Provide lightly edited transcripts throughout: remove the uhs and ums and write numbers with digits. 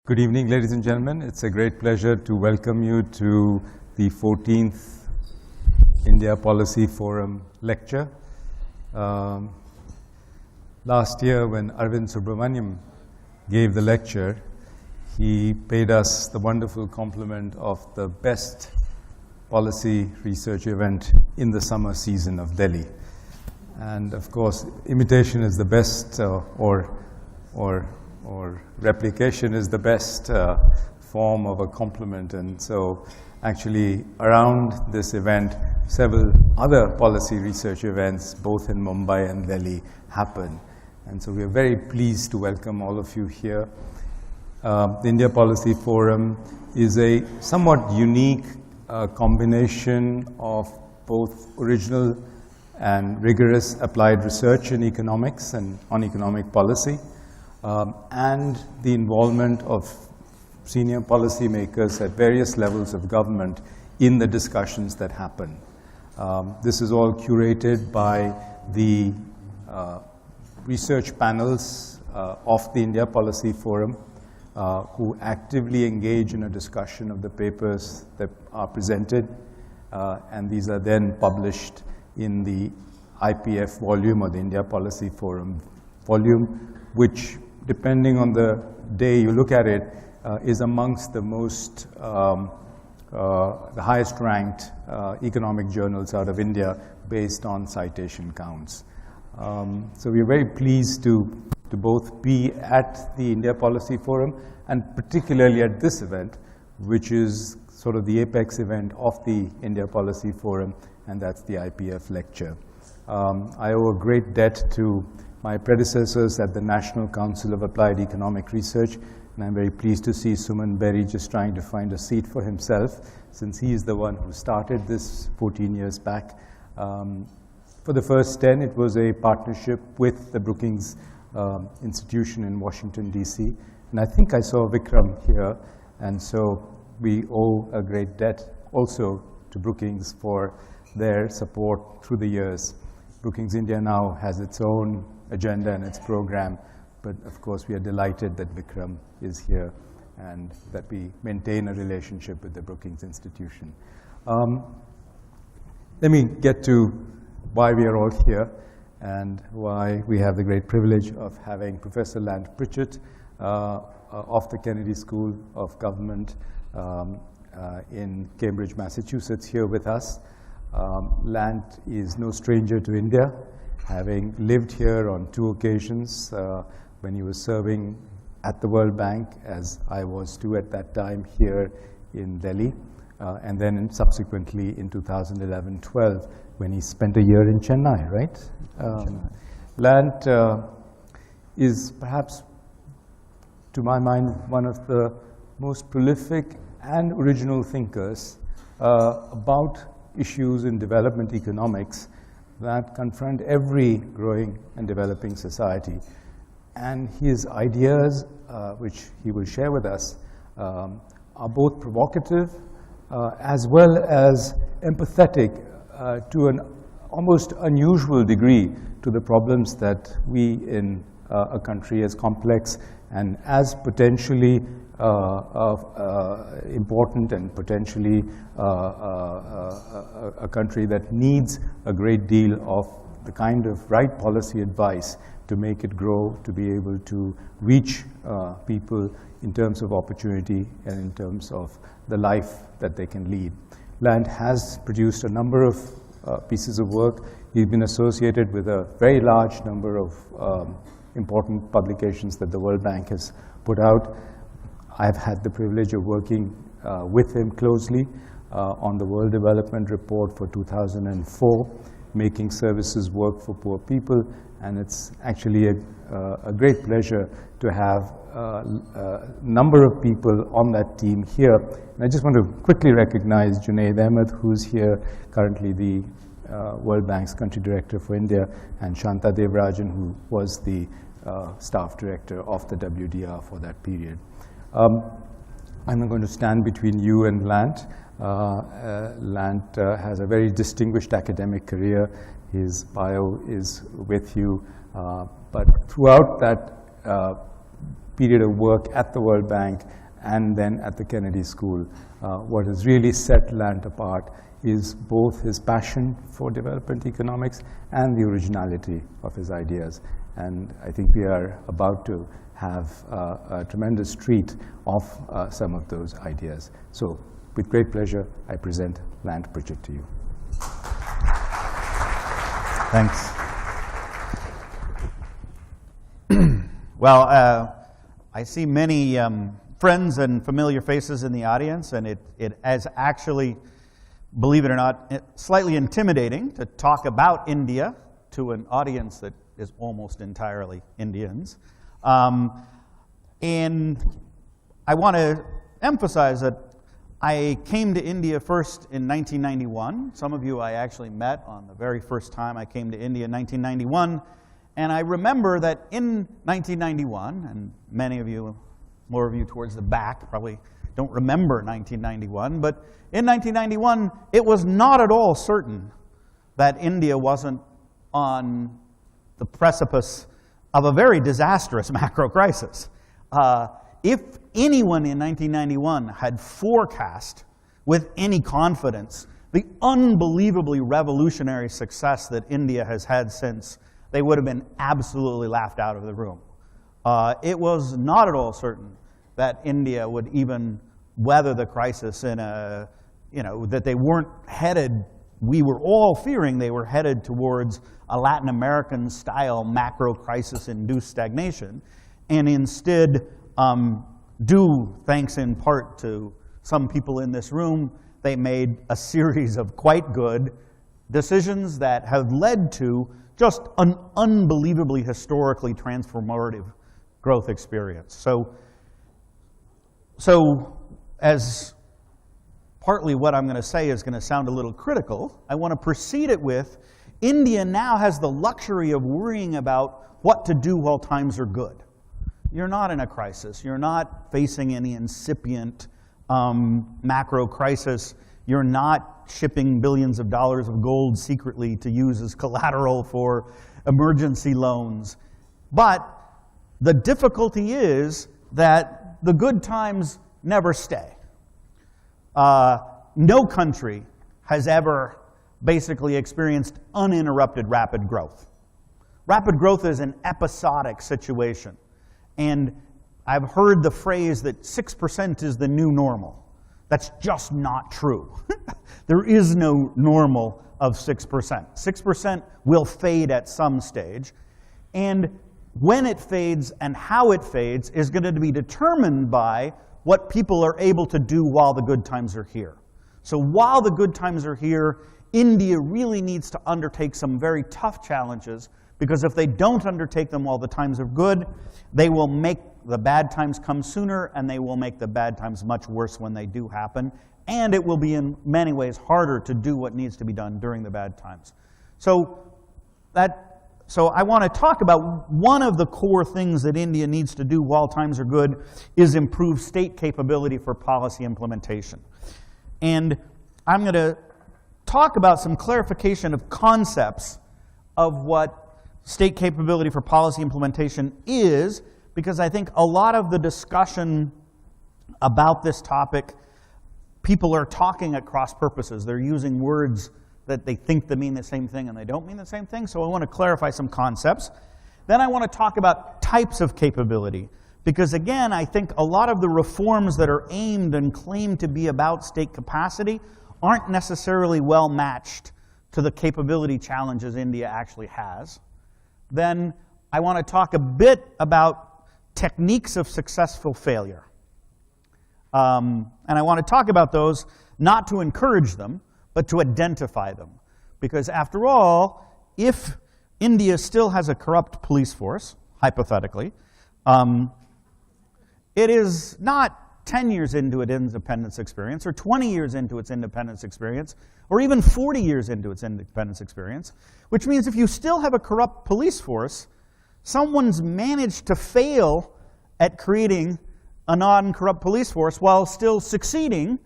Good evening, ladies and gentlemen. It's a great pleasure to welcome you to the 14th India Policy Forum lecture. Last year, when Arvind Subramaniam gave the lecture, he paid us the wonderful compliment of the best policy research event in the summer season of Delhi. And of course, imitation is the best, or replication is the best form of a compliment. And so actually around this event, several other policy research events, both in Mumbai and Delhi, happen. And so we are very pleased to welcome all of you here. The India Policy Forum is a somewhat unique combination of both original and rigorous applied research in economics and on economic policy, and the involvement of senior policymakers at various levels of government in the discussions that happen. This is all curated by the research panels of the India Policy Forum, who actively engage in a discussion of the papers that are presented, and these are then published in the IPF volume, or the India Policy Forum volume, which, depending on the day you look at it, is amongst the most, the highest ranked economic journals out of India based on citation counts. So we are very pleased to both be at the India Policy Forum, and particularly at this event, which is sort of the apex event of the India Policy Forum, and that's the IPF Lecture. I owe a great debt to my predecessors at the National Council of Applied Economic Research, and I'm very pleased to see Suman Berry just trying to find a seat for himself, since he is the one who started this 14 years back. For the first 10, it was a partnership with the Brookings Institution in Washington, D.C., and I think I saw Vikram here, and so we owe a great debt also to Brookings for their support through the years. Brookings India now has its own agenda and its program, but of course we are delighted that Vikram is here and that we maintain a relationship with the Brookings Institution. Let me get to why we are all here and why we have the great privilege of having Professor Lant Pritchett of the Kennedy School of Government in Cambridge, Massachusetts, here with us. Lant is no stranger to India, having lived here on 2 occasions, when he was serving at the World Bank, as I was too at that time, here in Delhi, and then subsequently in 2011-12, when he spent a year in Chennai, right? Lant is perhaps, to my mind, one of the most prolific and original thinkers about issues in development economics that confront every growing and developing society. And his ideas, which he will share with us, are both provocative as well as empathetic to an almost unusual degree to the problems that we in a country as complex and as potentially important and potentially a country that needs a great deal of the kind of right policy advice to make it grow, to be able to reach people in terms of opportunity and in terms of the life that they can lead. Lant has produced a number of pieces of work. He's been associated with a very large number of important publications that the World Bank has put out. I've had the privilege of working with him closely on the World Development Report for 2004, Making Services Work for Poor People, and it's actually a great pleasure to have a number of people on that team here. And I just want to quickly recognize Junaid Ahmed, who's here, currently the World Bank's Country Director for India, and Shanta Devarajan, who was the Staff Director of the WDR for that period. I'm not going to stand between you and Lant. Lant has a very distinguished academic career. His bio is with you, but throughout that period of work at the World Bank and then at the Kennedy School. What has really set Lant apart is both his passion for development economics and the originality of his ideas. And I think we are about to have a tremendous treat of some of those ideas. So, with great pleasure, I present Lant Pritchett to you. Thanks. Well, I see many friends and familiar faces in the audience, and it is actually, believe it or not, slightly intimidating to talk about India to an audience that is almost entirely Indians. And I want to emphasize that I came to India first in 1991. Some of you I actually met on the very first time I came to India in 1991. And I remember that in 1991, and many of you, more of you towards the back, probably don't remember 1991, but in 1991, it was not at all certain that India wasn't on the precipice of a very disastrous macro crisis. If anyone in 1991 had forecast with any confidence the unbelievably revolutionary success that India has had since, they would have been absolutely laughed out of the room. It was not at all certain that India would even weather the crisis in a, that they weren't headed, we were all fearing they were headed towards a Latin American style macro crisis induced stagnation, and instead, due, thanks in part to some people in this room, they made a series of quite good decisions that have led to just an unbelievably historically transformative growth experience. So as partly what I'm going to say is going to sound a little critical, I want to precede it with, India now has the luxury of worrying about what to do while times are good. You're not in a crisis. You're not facing any incipient macro crisis. You're not shipping billions of dollars of gold secretly to use as collateral for emergency loans. But the difficulty is that the good times never stay. No country has ever basically experienced uninterrupted rapid growth. Rapid growth is an episodic situation. And I've heard the phrase that 6% is the new normal. That's just not true. There is no normal of 6%. 6% will fade at some stage. And when it fades and how it fades is going to be determined by what people are able to do while the good times are here. So while the good times are here, India really needs to undertake some very tough challenges, because if they don't undertake them while the times are good, they will make the bad times come sooner, and they will make the bad times much worse when they do happen. And it will be in many ways harder to do what needs to be done during the bad times. So I want to talk about one of the core things that India needs to do while times are good is improve state capability for policy implementation. And I'm going to talk about some clarification of concepts of what state capability for policy implementation is, because I think a lot of the discussion about this topic, people are talking at cross purposes. They're using words that they think they mean the same thing and they don't mean the same thing, so I want to clarify some concepts. Then I want to talk about types of capability, because again, I think a lot of the reforms that are aimed and claimed to be about state capacity aren't necessarily well matched to the capability challenges India actually has. Then I want to talk a bit about techniques of successful failure. And I want to talk about those not to encourage them, but to identify them. Because after all, if India still has a corrupt police force, hypothetically, it is not 10 years into its independence experience, or 20 years into its independence experience, or even 40 years into its independence experience, which means if you still have a corrupt police force, someone's managed to fail at creating a non-corrupt police force while still succeeding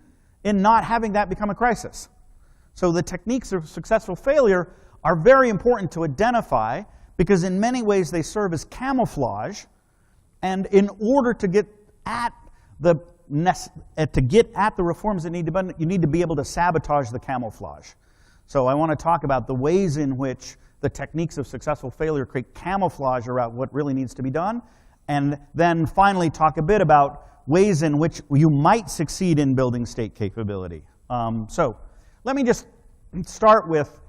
in not having that become a crisis. So the techniques of successful failure are very important to identify, because in many ways they serve as camouflage And in order to get at the reforms that need to be done, you need to be able to sabotage the camouflage. So I want to talk about the ways in which the techniques of successful failure create camouflage around what really needs to be done, and then finally talk a bit about ways in which you might succeed in building state capability. So let me just start with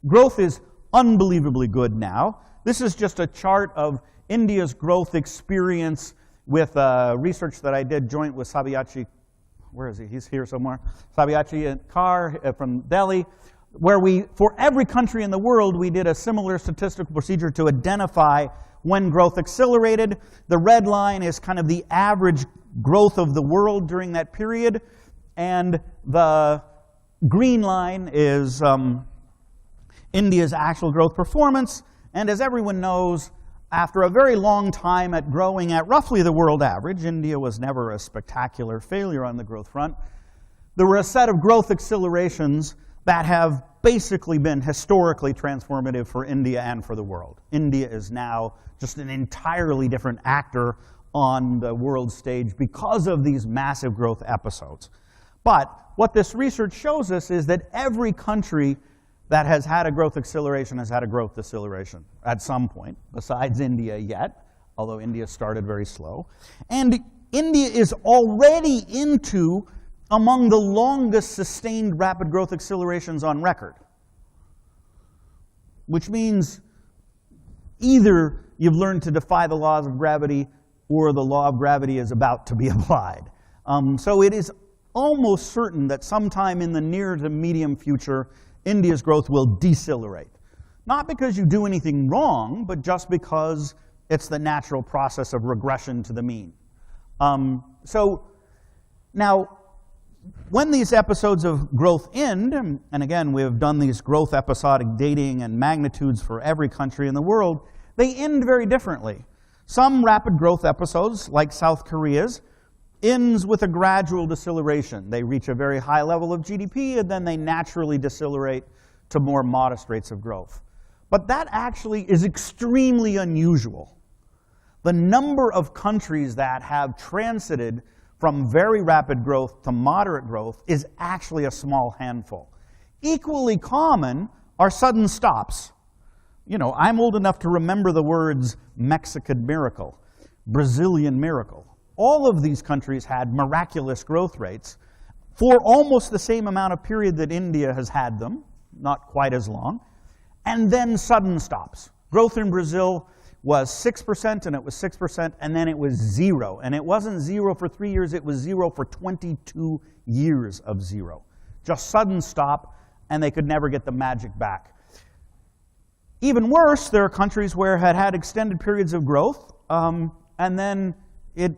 growth is unbelievably good now. This is just a chart of India's growth experience with research that I did joint with Sabiachi. Where is he? He's here somewhere. Sabiachi and Carr from Delhi, where for every country in the world, we did a similar statistical procedure to identify when growth accelerated. The red line is kind of the average growth of the world during that period, and the green line is India's actual growth performance. And as everyone knows, after a very long time at growing at roughly the world average, India was never a spectacular failure on the growth front, there were a set of growth accelerations that have basically been historically transformative for India and for the world. India is now just an entirely different actor on the world stage because of these massive growth episodes. But what this research shows us is that every country that has had a growth acceleration has had a growth deceleration at some point, besides India yet, although India started very slow. And India is already into among the longest sustained rapid growth accelerations on record, which means either you've learned to defy the laws of gravity or the law of gravity is about to be applied. So it is almost certain that sometime in the near to medium future, India's growth will decelerate. Not because you do anything wrong, but just because it's the natural process of regression to the mean. So now, when these episodes of growth end, and again, we have done these growth episodic dating and magnitudes for every country in the world, they end very differently. Some rapid growth episodes, like South Korea's, ends with a gradual deceleration. They reach a very high level of GDP, and then they naturally decelerate to more modest rates of growth. But that actually is extremely unusual. The number of countries that have transited from very rapid growth to moderate growth is actually a small handful. Equally common are sudden stops. You know, I'm old enough to remember the words Mexican miracle, Brazilian miracle. All of these countries had miraculous growth rates for almost the same amount of period that India has had them, not quite as long, and then sudden stops. Growth in Brazil was 6%, and it was 6%, and then it was 0. And it wasn't 0 for 3 years, it was 0 for 22 years of 0. Just sudden stop, and they could never get the magic back. Even worse, there are countries where it had extended periods of growth, and then it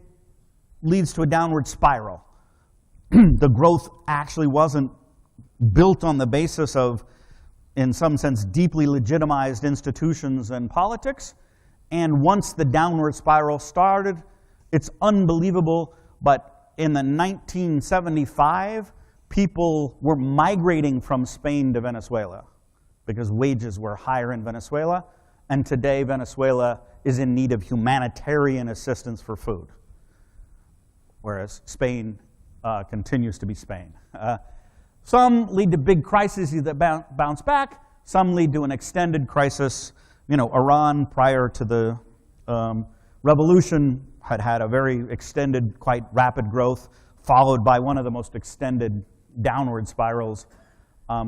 leads to a downward spiral. The growth actually wasn't built on the basis of, in some sense, deeply legitimized institutions and politics. And once the downward spiral started, it's unbelievable, but in the 1975, people were migrating from Spain to Venezuela because wages were higher in Venezuela, and today Venezuela is in need of humanitarian assistance for food, whereas Spain continues to be Spain. Some lead to big crises that bounce back. Some lead to an extended crisis. You know, Iran, prior to the revolution, had a very extended, quite rapid growth, followed by one of the most extended downward spirals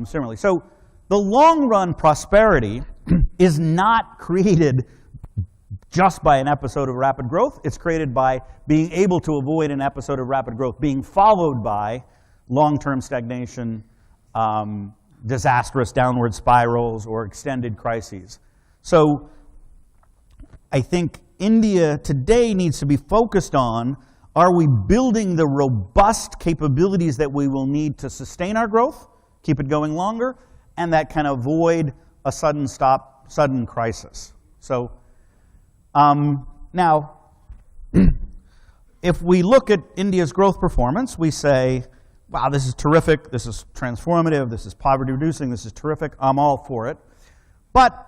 similarly. So the long-run prosperity is not created just by an episode of rapid growth. It's created by being able to avoid an episode of rapid growth being followed by long-term stagnation, disastrous downward spirals, or extended crises. So I think India today needs to be focused on, are we building the robust capabilities that we will need to sustain our growth, keep it going longer, and that can avoid a sudden stop, sudden crisis. So now, if we look at India's growth performance, we say, wow, this is terrific, this is transformative, this is poverty reducing, this is terrific, I'm all for it. But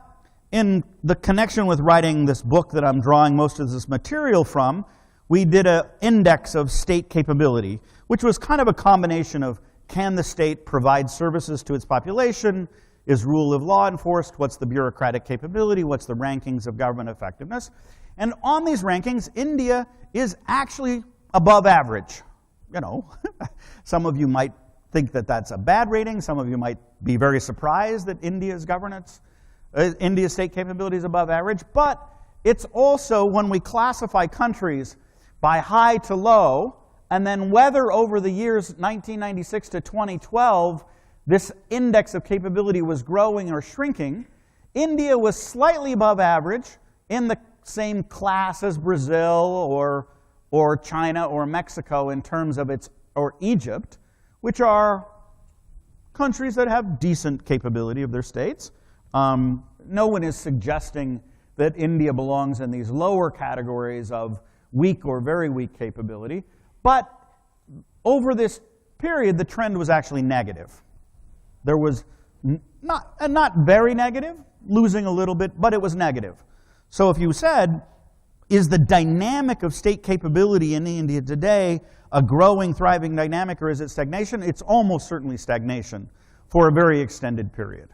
in the connection with writing this book that I'm drawing most of this material from, we did an index of state capability, which was kind of a combination of, can the state provide services to its population? Is rule of law enforced? What's the bureaucratic capability? What's the rankings of government effectiveness? And on these rankings, India is actually above average. You know, some of you might think that that's a bad rating. Some of you might be very surprised that India's state capability is above average. But it's also, when we classify countries by high to low, and then whether over the years 1996 to 2012, this index of capability was growing or shrinking, India was slightly above average in the same class as Brazil or China or Mexico in terms of or Egypt, which are countries that have decent capability of their states. No one is suggesting that India belongs in these lower categories of weak or very weak capability, but over this period, the trend was actually negative. There was not very negative, losing a little bit, but it was negative. So if you said, is the dynamic of state capability in India today a growing, thriving dynamic, or is it stagnation? It's almost certainly stagnation for a very extended period,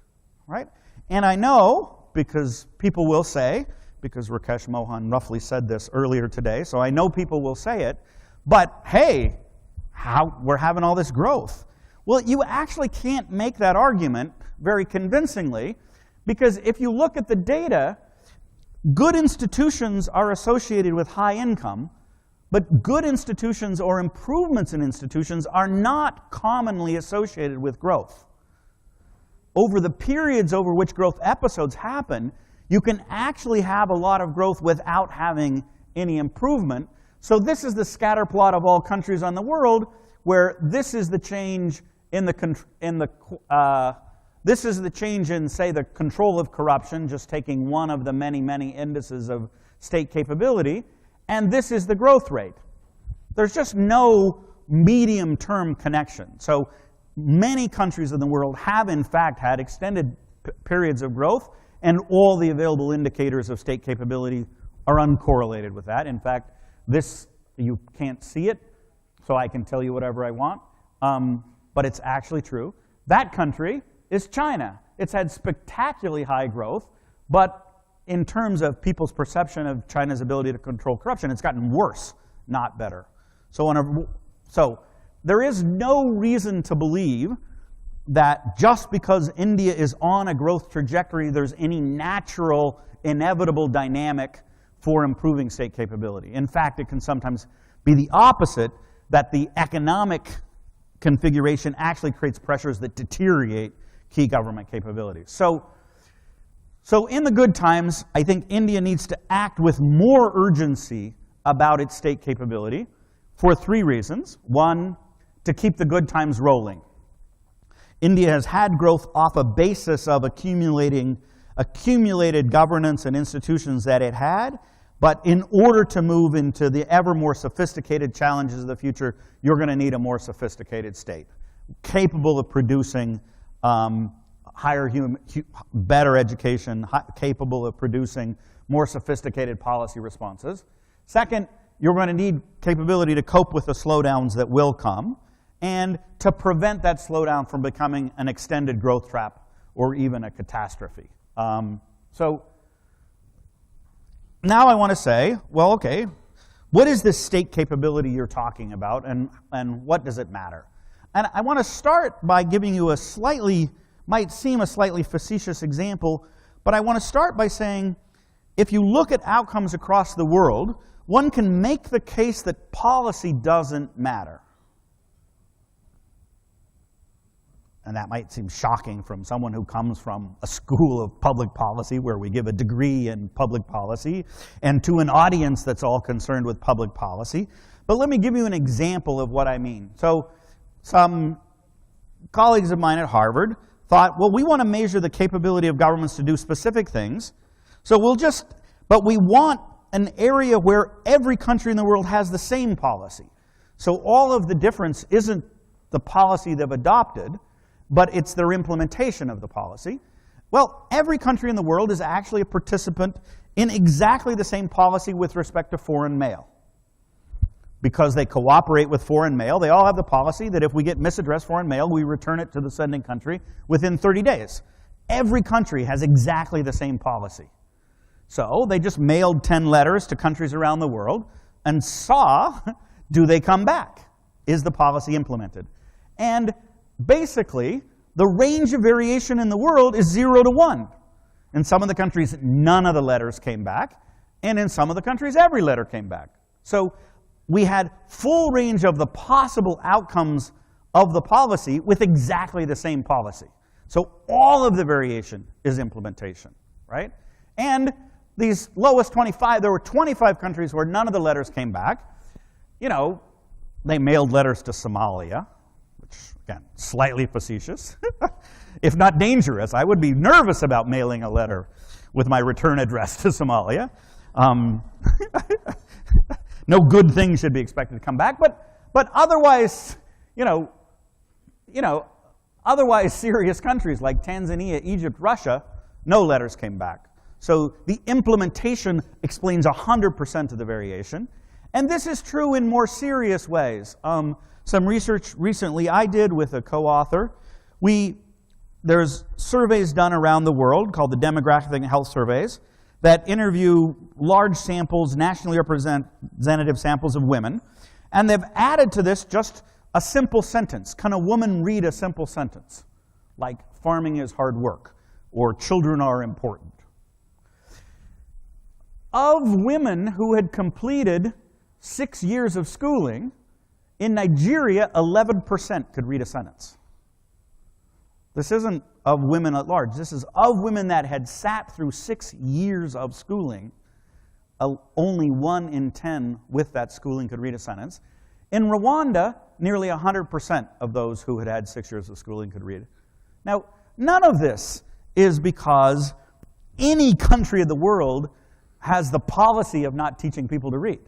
right? And I know, because people will say, because Rakesh Mohan roughly said this earlier today, so I know people will say it, but hey, we're having all this growth. Well, you actually can't make that argument very convincingly, because if you look at the data, good institutions are associated with high income, but good institutions or improvements in institutions are not commonly associated with growth. Over the periods over which growth episodes happen, you can actually have a lot of growth without having any improvement. So this is the scatter plot of all countries on the world, where this is the change in this is the change in, say, the control of corruption, just taking one of the many, many indices of state capability, and this is the growth rate. There's just no medium-term connection. So many countries in the world have, in fact, had extended periods of growth, and all the available indicators of state capability are uncorrelated with that. In fact, this, you can't see it, so I can tell you whatever I want, but it's actually true. That country is China. It's had spectacularly high growth, but in terms of people's perception of China's ability to control corruption, it's gotten worse, not better. So there is no reason to believe that just because India is on a growth trajectory, there's any natural, inevitable dynamic for improving state capability. In fact, it can sometimes be the opposite, that the economic configuration actually creates pressures that deteriorate key government capabilities. So in the good times, I think India needs to act with more urgency about its state capability for three reasons. One, to keep the good times rolling. India has had growth off a basis of accumulated governance and institutions that it had, but in order to move into the ever more sophisticated challenges of the future, you're going to need a more sophisticated state, capable of producing better education, capable of producing more sophisticated policy responses. Second, you're going to need capability to cope with the slowdowns that will come, and to prevent that slowdown from becoming an extended growth trap or even a catastrophe. So now I want to say, well, okay, what is this state capability you're talking about, and what does it matter? And I want to start by giving you might seem a slightly facetious example, but I want to start by saying, if you look at outcomes across the world, one can make the case that policy doesn't matter. And that might seem shocking from someone who comes from a school of public policy where we give a degree in public policy, and to an audience that's all concerned with public policy. But let me give you an example of what I mean. So some colleagues of mine at Harvard thought, well, we want to measure the capability of governments to do specific things, so but we want an area where every country in the world has the same policy. So all of the difference isn't the policy they've adopted, but it's their implementation of the policy. Well, every country in the world is actually a participant in exactly the same policy with respect to foreign mail. Because they cooperate with foreign mail, they all have the policy that if we get misaddressed foreign mail, we return it to the sending country within 30 days. Every country has exactly the same policy. So they just mailed 10 letters to countries around the world and saw, do they come back? Is the policy implemented? And basically, the range of variation in the world is 0 to 1. In some of the countries, none of the letters came back, and in some of the countries, every letter came back. So we had full range of the possible outcomes of the policy with exactly the same policy. So all of the variation is implementation, right? And these lowest 25, there were 25 countries where none of the letters came back. You know, they mailed letters to Somalia, which, again, slightly facetious, if not dangerous. I would be nervous about mailing a letter with my return address to Somalia. No good thing should be expected to come back, but otherwise, otherwise serious countries like Tanzania, Egypt, Russia, no letters came back. So the implementation explains 100% of the variation. And this is true in more serious ways. Some research recently I did with a co-author. There's surveys done around the world called the Demographic and Health Surveys that interview large samples, nationally representative samples of women. And they've added to this just a simple sentence. Can a woman read a simple sentence? Like, farming is hard work, or children are important. Of women who had completed 6 years of schooling, in Nigeria, 11% could read a sentence. This isn't of women at large. This is of women that had sat through 6 years of schooling. Only 1 in 10 with that schooling could read a sentence. In Rwanda, nearly 100% of those who had had 6 years of schooling could read. Now, none of this is because any country of the world has the policy of not teaching people to read.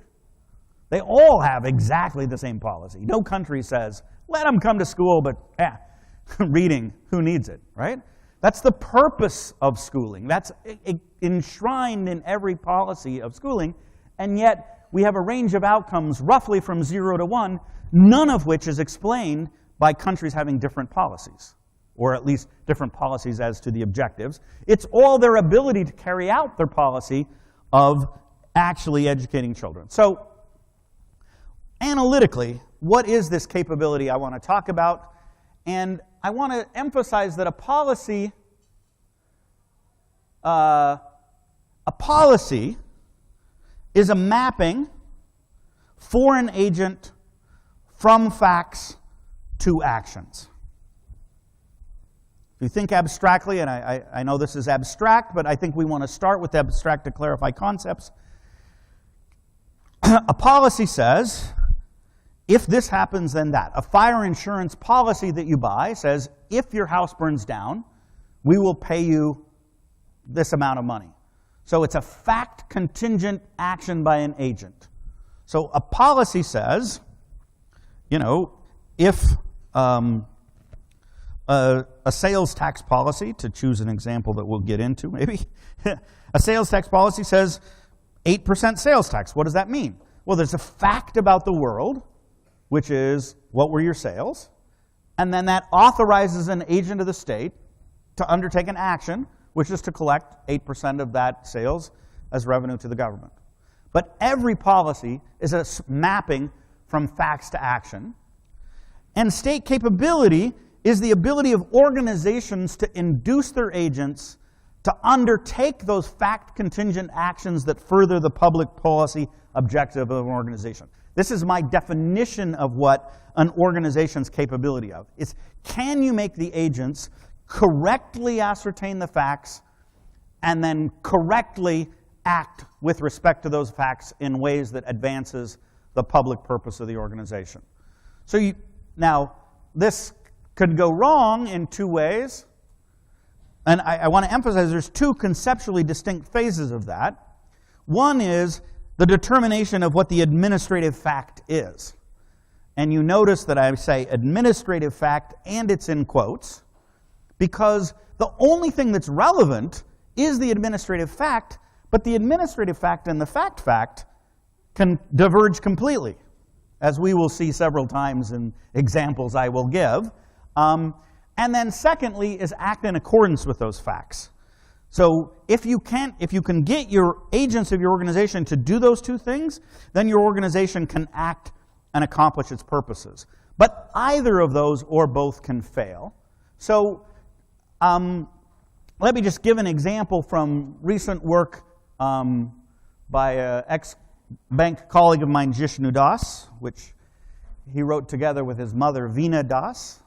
They all have exactly the same policy. No country says, let them come to school, but reading, who needs it, right? That's the purpose of schooling. That's enshrined in every policy of schooling, and yet we have a range of outcomes roughly from 0 to 1, none of which is explained by countries having different policies, or at least different policies as to the objectives. It's all their ability to carry out their policy of actually educating children. So, analytically, what is this capability I want to talk about? And I want to emphasize that a policy is a mapping for an agent from facts to actions. If you think abstractly, and I know this is abstract, but I think we want to start with abstract to clarify concepts. A policy says, if this happens, then that. A fire insurance policy that you buy says, if your house burns down, we will pay you this amount of money. So it's a fact-contingent action by an agent. So a policy says, if a sales tax policy, to choose an example that we'll get into maybe, a sales tax policy says 8% sales tax. What does that mean? Well, there's a fact about the world, which is, what were your sales? And then that authorizes an agent of the state to undertake an action, which is to collect 8% of that sales as revenue to the government. But every policy is a mapping from facts to action. And state capability is the ability of organizations to induce their agents to undertake those fact-contingent actions that further the public policy objective of an organization. This is my definition of what an organization's capability of. It's, can you make the agents correctly ascertain the facts and then correctly act with respect to those facts in ways that advances the public purpose of the organization? So now, this could go wrong in 2 ways. And I want to emphasize there's 2 conceptually distinct phases of that. One is the determination of what the administrative fact is. And you notice that I say administrative fact, and it's in quotes, because the only thing that's relevant is the administrative fact, but the administrative fact and the fact can diverge completely, as we will see several times in examples I will give. And then secondly is act in accordance with those facts. So if you can get your agents of your organization to do those two things, then your organization can act and accomplish its purposes. But either of those or both can fail. So let me just give an example from recent work by an ex-bank colleague of mine, Jishnu Das, which he wrote together with his mother, Veena Das,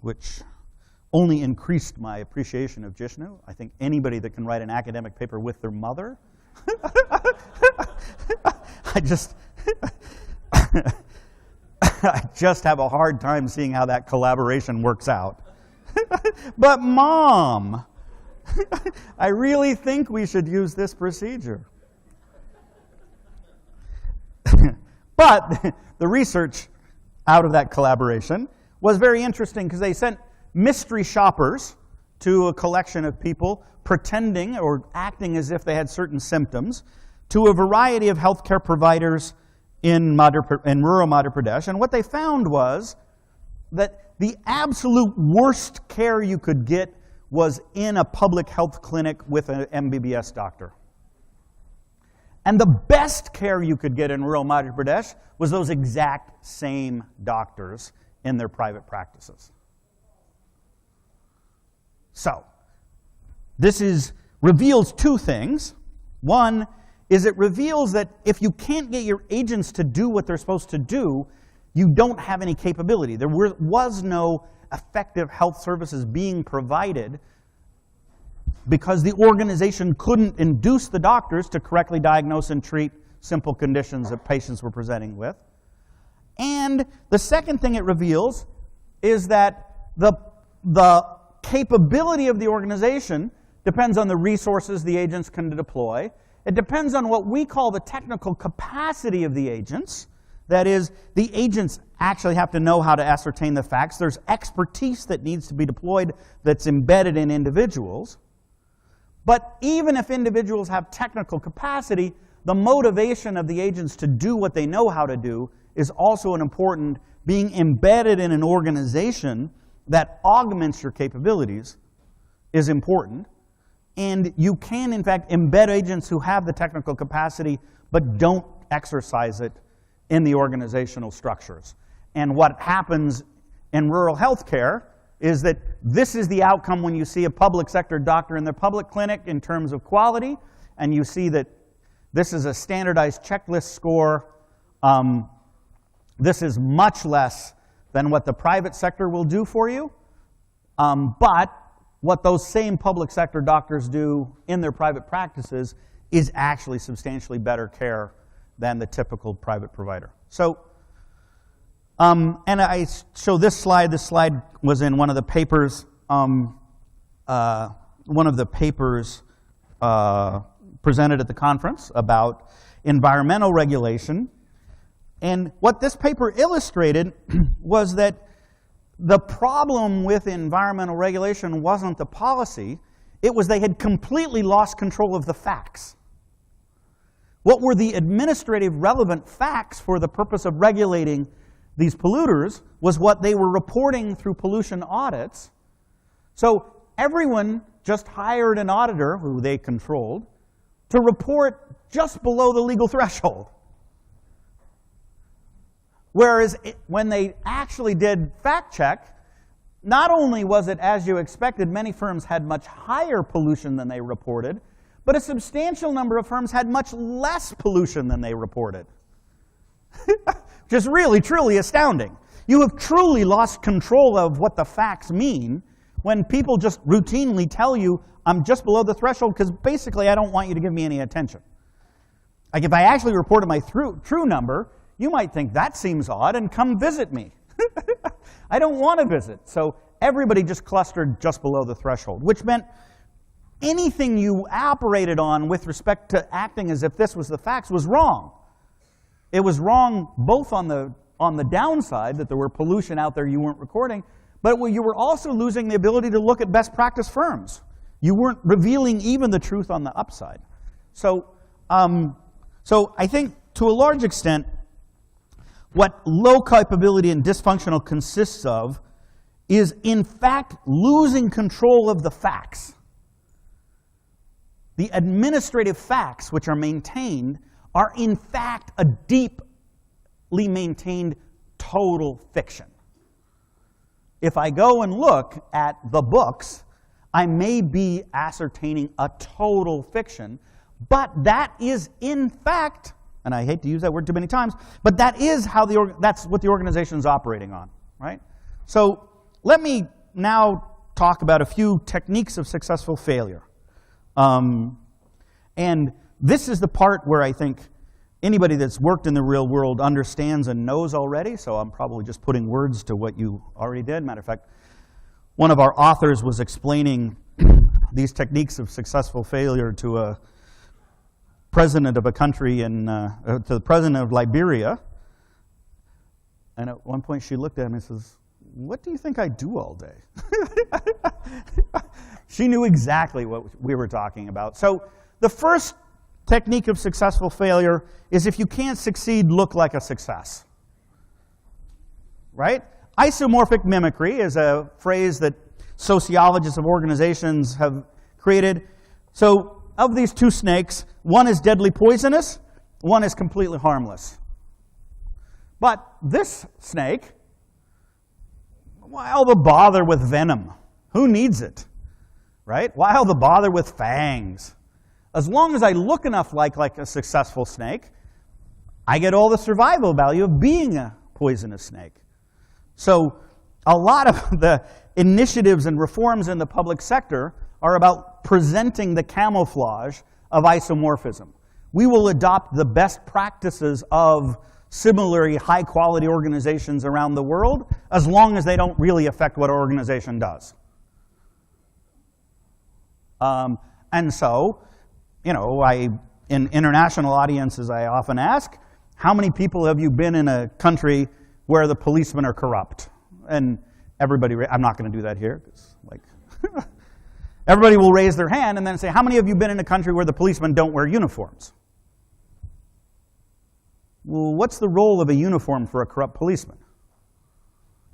which only increased my appreciation of Jishnu. I think anybody that can write an academic paper with their mother, I just have a hard time seeing how that collaboration works out. But Mom, I really think we should use this procedure. But the research out of that collaboration was very interesting because they sent mystery shoppers to a collection of people pretending or acting as if they had certain symptoms to a variety of healthcare providers in rural Madhya Pradesh. And what they found was that the absolute worst care you could get was in a public health clinic with an MBBS doctor. And the best care you could get in rural Madhya Pradesh was those exact same doctors in their private practices. So, this reveals two things. One is it reveals that if you can't get your agents to do what they're supposed to do, you don't have any capability. There was no effective health services being provided because the organization couldn't induce the doctors to correctly diagnose and treat simple conditions that patients were presenting with. And the second thing it reveals is that the capability of the organization depends on the resources the agents can deploy. It depends on what we call the technical capacity of the agents. That is, the agents actually have to know how to ascertain the facts. There's expertise that needs to be deployed that's embedded in individuals. But even if individuals have technical capacity, the motivation of the agents to do what they know how to do is also an important, being embedded in an organization that augments your capabilities is important. And you can, in fact, embed agents who have the technical capacity but don't exercise it in the organizational structures. And what happens in rural healthcare is that this is the outcome when you see a public sector doctor in their public clinic in terms of quality, and you see that this is a standardized checklist score. This is much less than what the private sector will do for you, but what those same public sector doctors do in their private practices is actually substantially better care than the typical private provider. So, and I show this slide. This slide was in one of the papers, presented at the conference about environmental regulation. And what this paper illustrated was that the problem with environmental regulation wasn't the policy, it was they had completely lost control of the facts. What were the administrative relevant facts for the purpose of regulating these polluters was what they were reporting through pollution audits. So everyone just hired an auditor, who they controlled, to report just below the legal threshold. Whereas when they actually did fact check, not only was it as you expected, many firms had much higher pollution than they reported, but a substantial number of firms had much less pollution than they reported. Which is really, truly astounding. You have truly lost control of what the facts mean when people just routinely tell you, I'm just below the threshold because basically I don't want you to give me any attention. Like if I actually reported my true number, you might think that seems odd and come visit me. I don't want to visit. So everybody just clustered just below the threshold, which meant anything you operated on with respect to acting as if this was the facts was wrong. It was wrong both on the on the downside, that there were pollution out there you weren't recording, but you were also losing the ability to look at best practice firms. You weren't revealing even the truth on the upside. So I think, to a large extent, what low capability and dysfunctional consists of is, in fact, losing control of the facts. The administrative facts which are maintained are, in fact, a deeply maintained total fiction. If I go and look at the books, I may be ascertaining a total fiction, but that is, in fact, and I hate to use that word too many times, but that is how that's what the organization is operating on, right? So let me now talk about a few techniques of successful failure. And this is the part where I think anybody that's worked in the real world understands and knows already, so I'm probably just putting words to what you already did. Matter of fact, one of our authors was explaining these techniques of successful failure to a president of a country, to the president of Liberia. And at one point she looked at him and says, "What do you think I do all day?" She knew exactly what we were talking about. So the first technique of successful failure is, if you can't succeed, look like a success. Right? Isomorphic mimicry is a phrase that sociologists of organizations have created. So of these two snakes, one is deadly poisonous, one is completely harmless. But this snake, why all the bother with venom? Who needs it? Right? Why all the bother with fangs? As long as I look enough like a successful snake, I get all the survival value of being a poisonous snake. So a lot of the initiatives and reforms in the public sector are about presenting the camouflage of isomorphism. We will adopt the best practices of similarly high-quality organizations around the world, as long as they don't really affect what our organization does. And so, you know, in international audiences, I often ask, how many people have you been in a country where the policemen are corrupt? And everybody, I'm not going to do that here, because like, everybody will raise their hand and then say, how many of you been in a country where the policemen don't wear uniforms? Well, what's the role of a uniform for a corrupt policeman?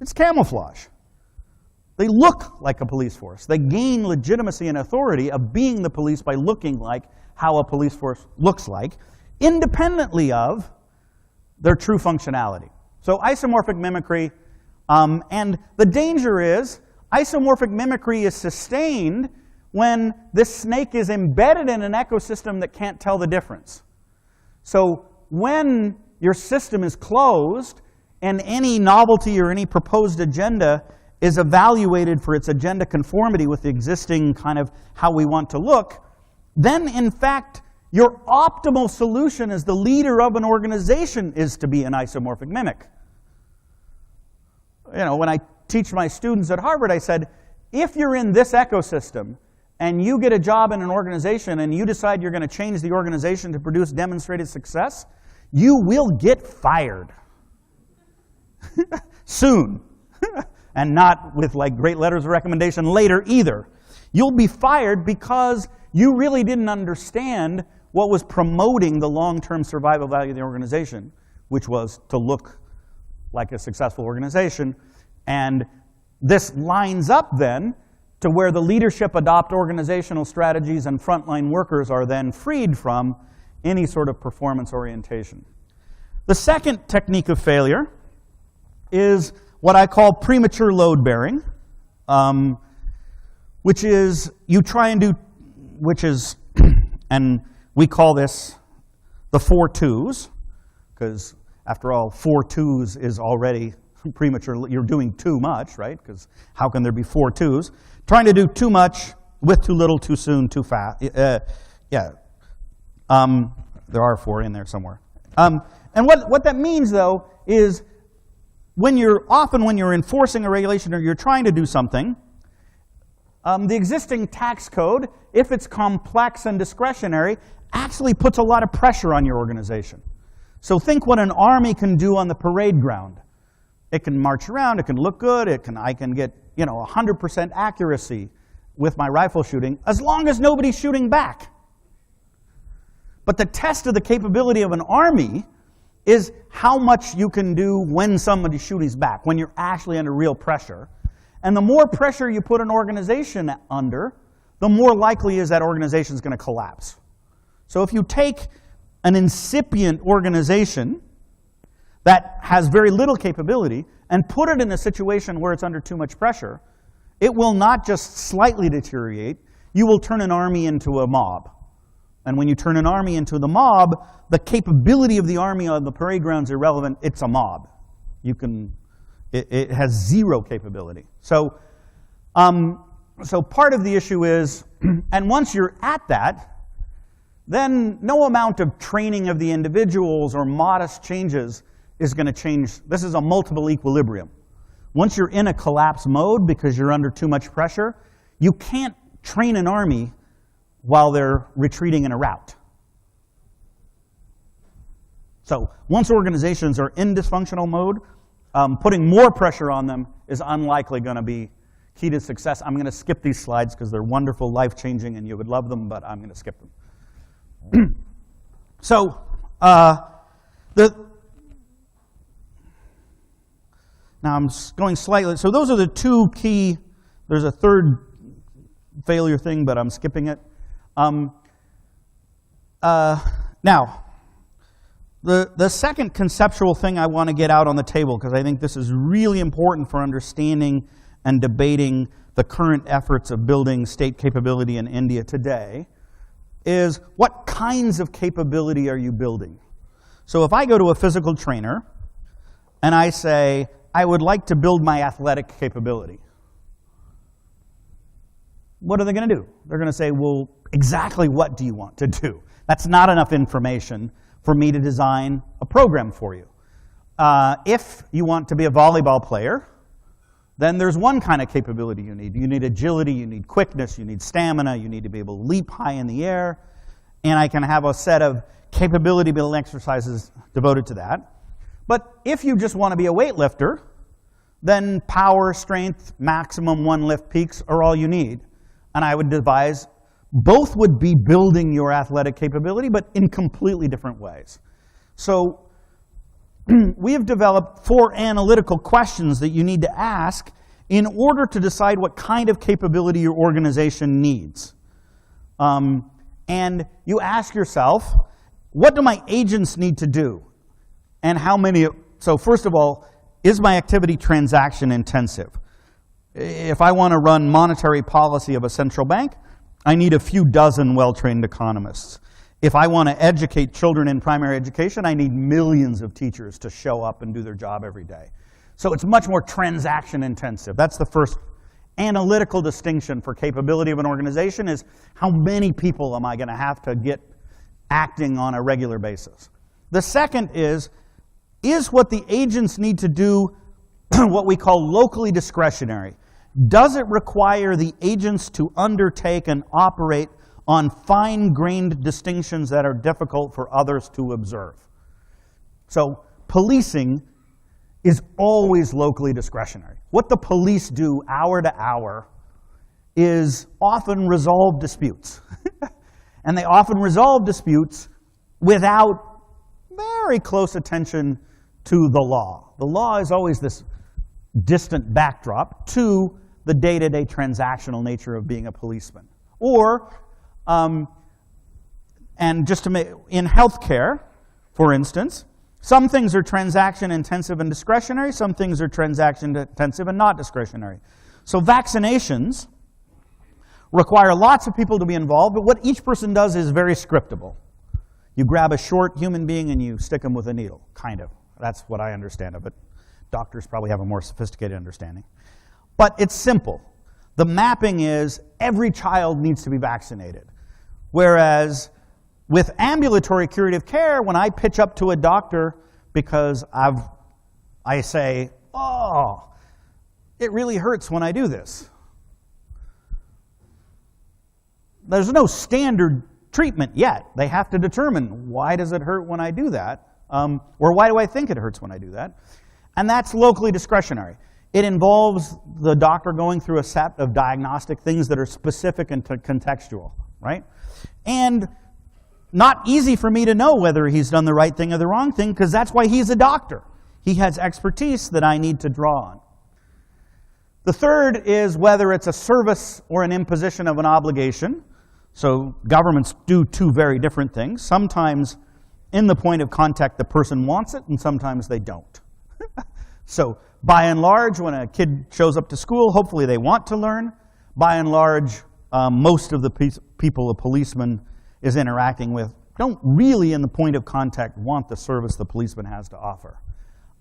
It's camouflage. They look like a police force. They gain legitimacy and authority of being the police by looking like how a police force looks like, independently of their true functionality. So isomorphic mimicry, and the danger is, isomorphic mimicry is sustained when this snake is embedded in an ecosystem that can't tell the difference. So when your system is closed and any novelty or any proposed agenda is evaluated for its agenda conformity with the existing kind of how we want to look, then in fact your optimal solution as the leader of an organization is to be an isomorphic mimic. You know, when I teach my students at Harvard, I said, if you're in this ecosystem and you get a job in an organization and you decide you're going to change the organization to produce demonstrated success, you will get fired. Soon. And not with like great letters of recommendation later either. You'll be fired because you really didn't understand what was promoting the long-term survival value of the organization, which was to look like a successful organization. And this lines up then to where the leadership adopt organizational strategies and frontline workers are then freed from any sort of performance orientation. The second technique of failure is what I call premature load bearing, which is you try and do, and we call this the 4 twos, because after all, 4 twos is already premature. You're doing too much, right? Because how can there be 4 twos? Trying to do too much with too little, too soon, too fast. There are 4 in there somewhere. And what that means, though, is when you're enforcing a regulation or you're trying to do something, the existing tax code, if it's complex and discretionary, actually puts a lot of pressure on your organization. So think what an army can do on the parade ground. It can march around, it can look good, I can get 100% accuracy with my rifle shooting, as long as nobody's shooting back. But the test of the capability of an army is how much you can do when somebody's shooting back, when you're actually under real pressure. And the more pressure you put an organization under, the more likely is that organization is going to collapse. So if you take an incipient organization that has very little capability and put it in a situation where it's under too much pressure, it will not just slightly deteriorate, you will turn an army into a mob. And when you turn an army into the mob, the capability of the army on the parade ground is irrelevant, it's a mob. It has zero capability. So part of the issue is, and once you're at that, then no amount of training of the individuals or modest changes is going to change. This is a multiple equilibrium. Once you're in a collapse mode because you're under too much pressure, you can't train an army while they're retreating in a rout. So once organizations are in dysfunctional mode, putting more pressure on them is unlikely going to be key to success. I'm going to skip these slides because they're wonderful, life-changing, and you would love them, but I'm going to skip them. So now I'm going slightly, so those are the two key, there's a third failure thing, but I'm skipping it. Now, the second conceptual thing I want to get out on the table, because I think this is really important for understanding and debating the current efforts of building state capability in India today, is what kinds of capability are you building? So if I go to a physical trainer and I say, I would like to build my athletic capability, what are they going to do? They're going to say, well, exactly what do you want to do? That's not enough information for me to design a program for you. If you want to be a volleyball player, then there's one kind of capability you need. You need agility, you need quickness, you need stamina, you need to be able to leap high in the air, and I can have a set of capability building exercises devoted to that. But if you just want to be a weightlifter, then power, strength, maximum one lift peaks are all you need. And I would devise, both would be building your athletic capability, but in completely different ways. So we have developed 4 analytical questions that you need to ask in order to decide what kind of capability your organization needs. And you ask yourself, what do my agents need to do? And how many, so first of all, is my activity transaction intensive? If I want to run monetary policy of a central bank, I need a few dozen well-trained economists. If I want to educate children in primary education, I need millions of teachers to show up and do their job every day. So it's much more transaction intensive. That's the first analytical distinction for capability of an organization, is how many people am I going to have to get acting on a regular basis. The second is what the agents need to do what we call locally discretionary? Does it require the agents to undertake and operate on fine-grained distinctions that are difficult for others to observe? So policing is always locally discretionary. What the police do hour to hour is often resolve disputes. And they often resolve disputes without very close attention to the law. The law is always this distant backdrop to the day-to-day transactional nature of being a policeman. Or, and just to make, in healthcare, for instance, some things are transaction-intensive and discretionary, some things are transaction-intensive and not discretionary. So vaccinations require lots of people to be involved, but what each person does is very scriptable. You grab a short human being and you stick them with a needle, kind of. That's what I understand of it. Doctors probably have a more sophisticated understanding. But it's simple. The mapping is every child needs to be vaccinated. Whereas with ambulatory curative care, when I pitch up to a doctor because I say, oh, it really hurts when I do this. There's no standard treatment yet. They have to determine, why does it hurt when I do that? Or why do I think it hurts when I do that? And that's locally discretionary. It involves the doctor going through a set of diagnostic things that are specific and contextual, right? And not easy for me to know whether he's done the right thing or the wrong thing, because that's why he's a doctor. He has expertise that I need to draw on. The third is whether it's a service or an imposition of an obligation. So governments do two very different things. Sometimes in the point of contact, the person wants it, and sometimes they don't. So by and large, when a kid shows up to school, hopefully they want to learn. By and large, most of the people a policeman is interacting with don't really, in the point of contact, want the service the policeman has to offer.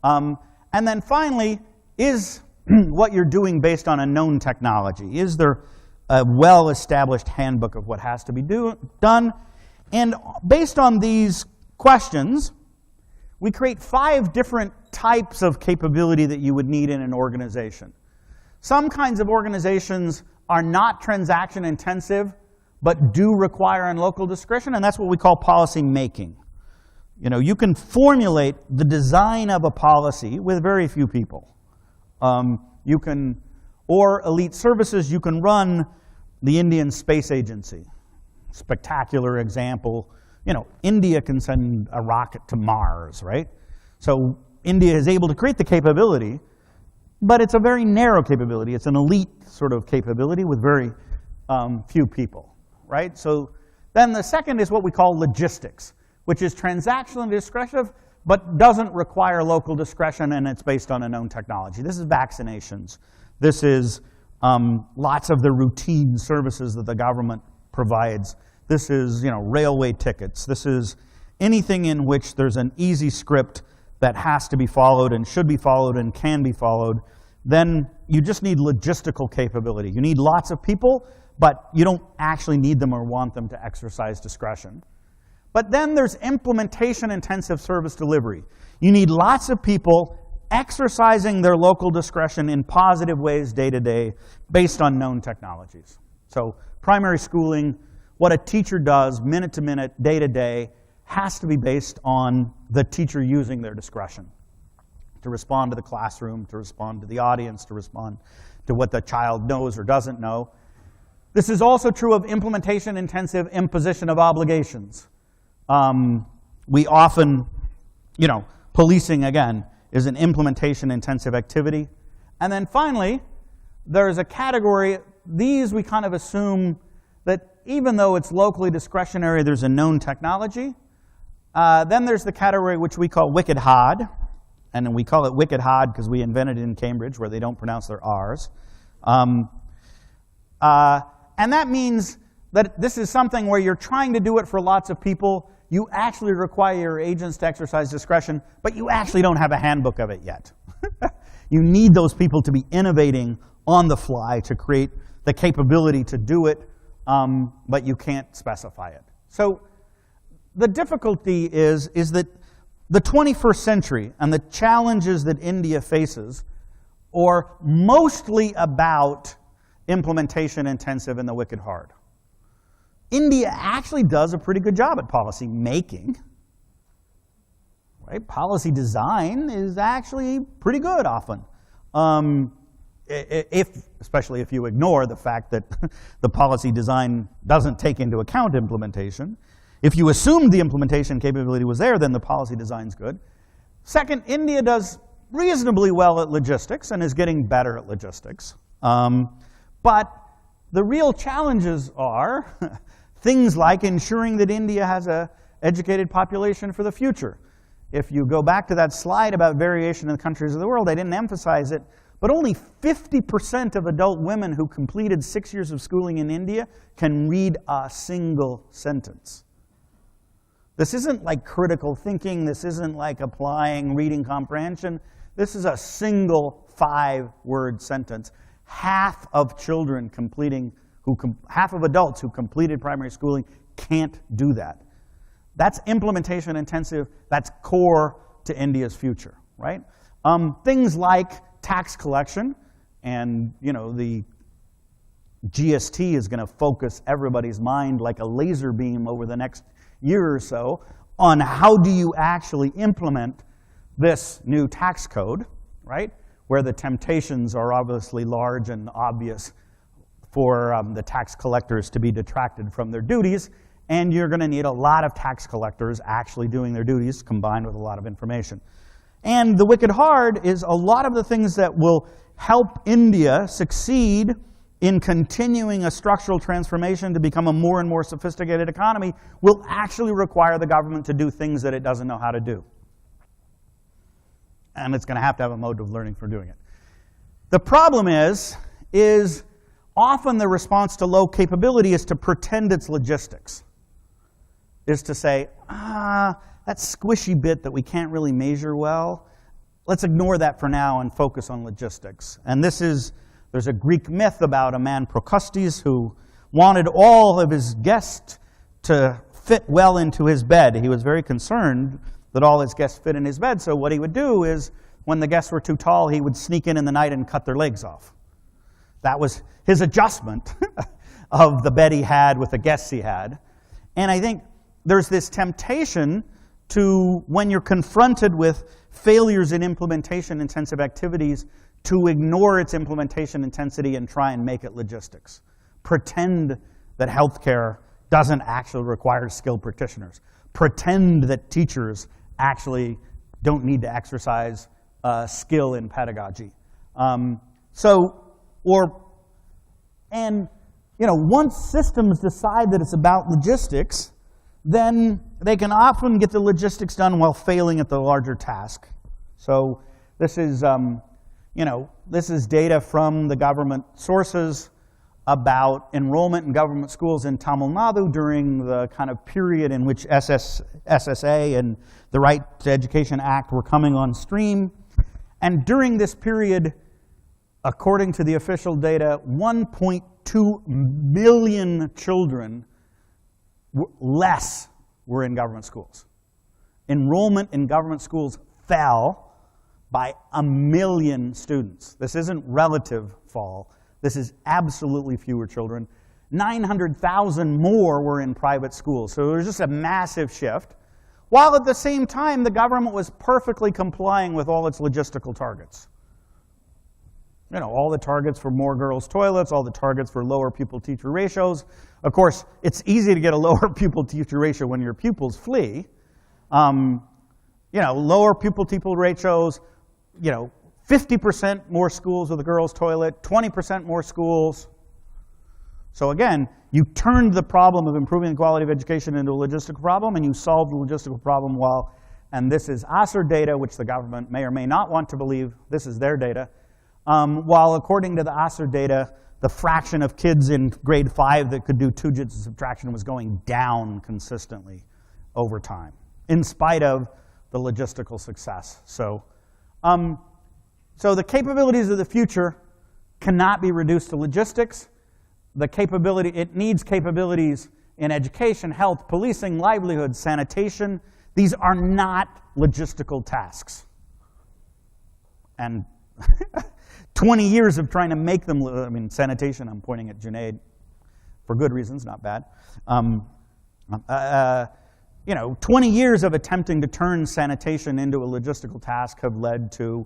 And then finally, is what you're doing based on a known technology? Is there a well-established handbook of what has to be done? And based on these questions, we create 5 different types of capability that you would need in an organization. Some kinds of organizations are not transaction intensive, but do require local discretion, and that's what we call policy making. You know, you can formulate the design of a policy with very few people. Or elite services, you can run the Indian Space Agency. Spectacular example. You know, India can send a rocket to Mars, right? So India is able to create the capability, but it's a very narrow capability. It's an elite sort of capability with very few people, right? So then the second is what we call logistics, which is transactional and discretionary, but doesn't require local discretion, and it's based on a known technology. This is vaccinations. This is lots of the routine services that the government provides. This is, you know, railway tickets. This is anything in which there's an easy script that has to be followed and should be followed and can be followed. Then you just need logistical capability. You need lots of people, but you don't actually need them or want them to exercise discretion. But then there's implementation-intensive service delivery. You need lots of people exercising their local discretion in positive ways day to day based on known technologies. So primary schooling, what a teacher does minute to minute, day to day, has to be based on the teacher using their discretion to respond to the classroom, to respond to the audience, to respond to what the child knows or doesn't know. This is also true of implementation-intensive imposition of obligations. We often, you know, policing, again, is an implementation-intensive activity. And then finally, there's a category, these we kind of assume that even though it's locally discretionary, there's a known technology. Then there's the category which we call wicked hard, and we call it wicked hard because we invented it in Cambridge where they don't pronounce their R's. And that means that this is something where you're trying to do it for lots of people. You actually require your agents to exercise discretion, but you actually don't have a handbook of it yet. You need those people to be innovating on the fly to create the capability to do it, but you can't specify it. So the difficulty is that the 21st century and the challenges that India faces are mostly about implementation intensive and the wicked hard. India actually does a pretty good job at policy making. Right? Policy design is actually pretty good often. Especially if you ignore the fact that the policy design doesn't take into account implementation. If you assumed the implementation capability was there, then the policy design's good. Second, India does reasonably well at logistics and is getting better at logistics. But the real challenges are things like ensuring that India has an educated population for the future. If you go back to that slide about variation in the countries of the world, I didn't emphasize it, but only 50% of adult women who completed 6 years of schooling in India can read a single sentence. This isn't like critical thinking. This isn't like applying reading comprehension. This is a single 5-word sentence. Half of children half of adults who completed primary schooling can't do that. That's implementation intensive. That's core to India's future, right? Things like tax collection, and you know, the GST is going to focus everybody's mind like a laser beam over the next year or so on how do you actually implement this new tax code, right? Where the temptations are obviously large and obvious for the tax collectors to be detracted from their duties, and you're going to need a lot of tax collectors actually doing their duties combined with a lot of information. And the wicked hard is a lot of the things that will help India succeed in continuing a structural transformation to become a more and more sophisticated economy will actually require the government to do things that it doesn't know how to do. And it's going to have a mode of learning for doing it. The problem is often the response to low capability is to pretend it's logistics. Is to say, that squishy bit that we can't really measure well, let's ignore that for now and focus on logistics. And there's a Greek myth about a man, Procrustes, who wanted all of his guests to fit well into his bed. He was very concerned that all his guests fit in his bed, so what he would do is, when the guests were too tall, he would sneak in the night and cut their legs off. That was his adjustment of the bed he had with the guests he had. And I think there's this temptation to, when you're confronted with failures in implementation-intensive activities, to ignore its implementation intensity and try and make it logistics. Pretend that healthcare doesn't actually require skilled practitioners. Pretend that teachers actually don't need to exercise skill in pedagogy. Once systems decide that it's about logistics, then they can often get the logistics done while failing at the larger task. So this is, this is data from the government sources about enrollment in government schools in Tamil Nadu during the kind of period in which SSA and the Right to Education Act were coming on stream. And during this period, according to the official data, 1.2 million children less were in government schools. Enrollment in government schools fell by 1 million students. This isn't relative fall. This is absolutely fewer children. 900,000 more were in private schools. So there was just a massive shift, while at the same time the government was perfectly complying with all its logistical targets. All the targets for more girls' toilets, all the targets for lower pupil-teacher ratios. Of course, it's easy to get a lower pupil-teacher ratio when your pupils flee. Lower pupil-teacher ratios, 50% more schools with a girls' toilet, 20% more schools. So again, you turned the problem of improving the quality of education into a logistical problem, and you solved the logistical problem and this is ASER data, which the government may or may not want to believe. This is their data. While according to the ASER data, the fraction of kids in grade 5 that could do 2 digits of subtraction was going down consistently over time, in spite of the logistical success. So the capabilities of the future cannot be reduced to logistics. It needs capabilities in education, health, policing, livelihood, sanitation. These are not logistical tasks. And 20 years of trying to make them, sanitation, I'm pointing at Junaid for good reasons, not bad. 20 years of attempting to turn sanitation into a logistical task have led to,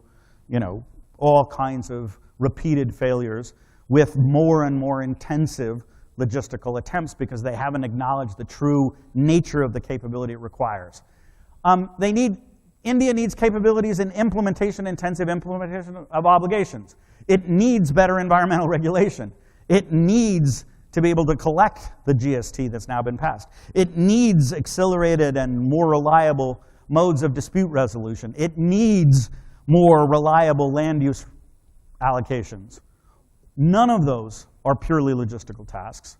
all kinds of repeated failures with more and more intensive logistical attempts because they haven't acknowledged the true nature of the capability it requires. India needs capabilities in intensive implementation of obligations. It needs better environmental regulation. It needs to be able to collect the GST that's now been passed. It needs accelerated and more reliable modes of dispute resolution. It needs more reliable land use allocations. None of those are purely logistical tasks.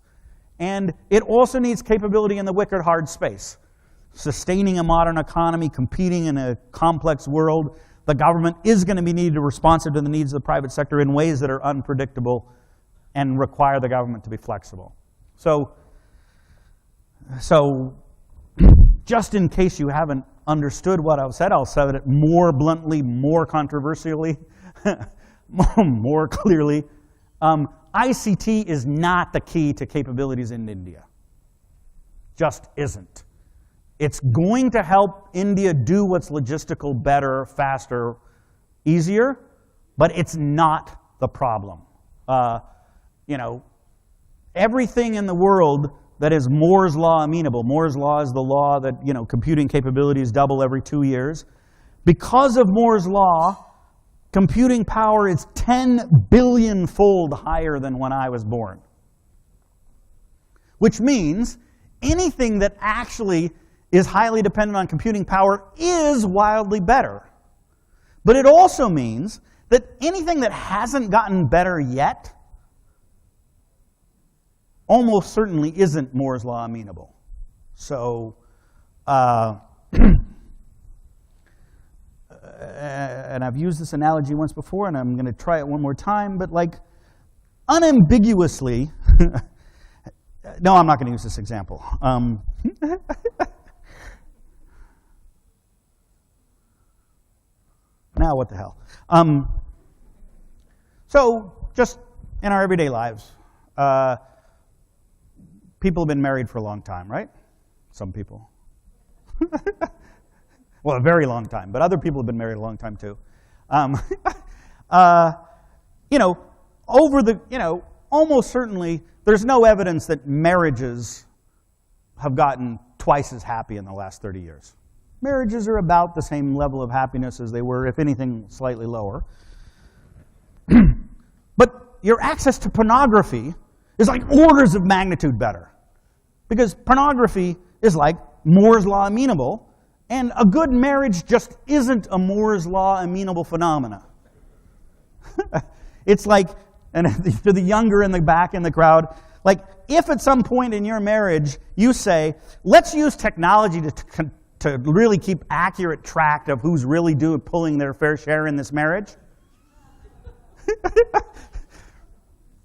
And it also needs capability in the wicked hard space. Sustaining a modern economy, competing in a complex world, the government is going to be needed to be responsive to the needs of the private sector in ways that are unpredictable and require the government to be flexible. So just in case you haven't understood what I've said, I'll say it more bluntly, more controversially, more clearly. ICT is not the key to capabilities in India. Just isn't. It's going to help India do what's logistical better, faster, easier, but it's not the problem. You know, everything in the world that is Moore's law amenable. Moore's law is the law that, you know, computing capabilities double every 2 years. Because of Moore's law, computing power is 10 billion-fold higher than when I was born. Which means anything that actually is highly dependent on computing power is wildly better. But it also means that anything that hasn't gotten better yet almost certainly isn't Moore's law amenable. So, and I've used this analogy once before, and I'm going to try it one more time, but like unambiguously, no, I'm not going to use this example. Now what the hell? So just in our everyday lives, people have been married for a long time, right? Some people. Well, a very long time, but other people have been married a long time too. You know, almost certainly, there's no evidence that marriages have gotten twice as happy in the last 30 years. Marriages are about the same level of happiness as they were, if anything, slightly lower. But your access to pornography is like orders of magnitude better. Because pornography is like Moore's law amenable, and a good marriage just isn't a Moore's law amenable phenomena. It's like, and to the younger in the back in the crowd, like if at some point in your marriage you say, let's use technology to really keep accurate track of who's really pulling their fair share in this marriage,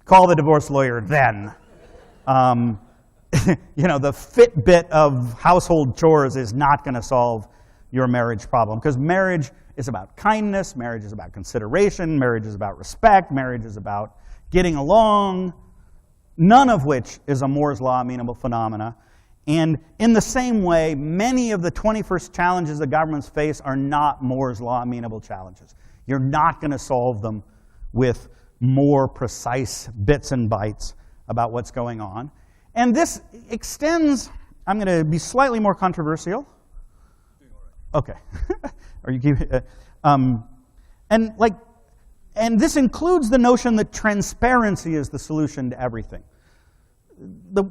call the divorce lawyer then. You know, the Fitbit of household chores is not going to solve your marriage problem, because marriage is about kindness, marriage is about consideration, marriage is about respect, marriage is about getting along, none of which is a Moore's law amenable phenomena. And in the same way, many of the 21st challenges that governments face are not Moore's law amenable challenges. You're not going to solve them with more precise bits and bytes about what's going on. And this extends, I'm going to be slightly more controversial. Okay. Or you keep, and this includes the notion that transparency is the solution to everything. The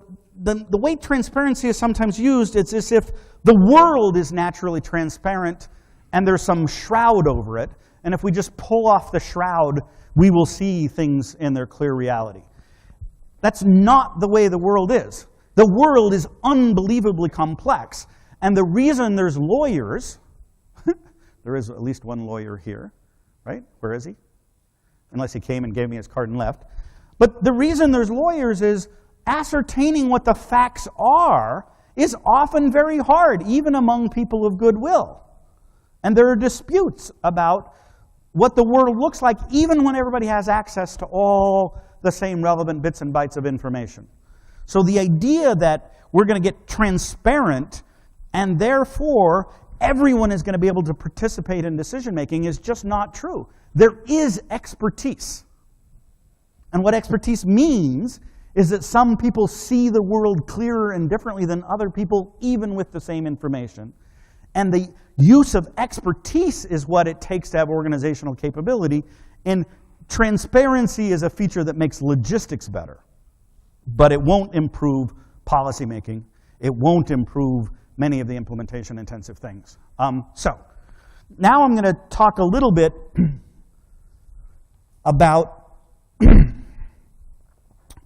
way transparency is sometimes used, it's as if the world is naturally transparent and there's some shroud over it, and if we just pull off the shroud, we will see things in their clear reality. That's not the way the world is. The world is unbelievably complex, and the reason there's lawyers, there is at least one lawyer here, right? Where is he? Unless he came and gave me his card and left. But the reason there's lawyers is ascertaining what the facts are is often very hard, even among people of goodwill. And there are disputes about what the world looks like, even when everybody has access to all the same relevant bits and bytes of information. So the idea that we're going to get transparent and therefore everyone is going to be able to participate in decision-making is just not true. There is expertise. And what expertise means is that some people see the world clearer and differently than other people, even with the same information. And the use of expertise is what it takes to have organizational capability. And transparency is a feature that makes logistics better. But it won't improve policymaking. It won't improve many of the implementation-intensive things. So now I'm going to talk a little bit about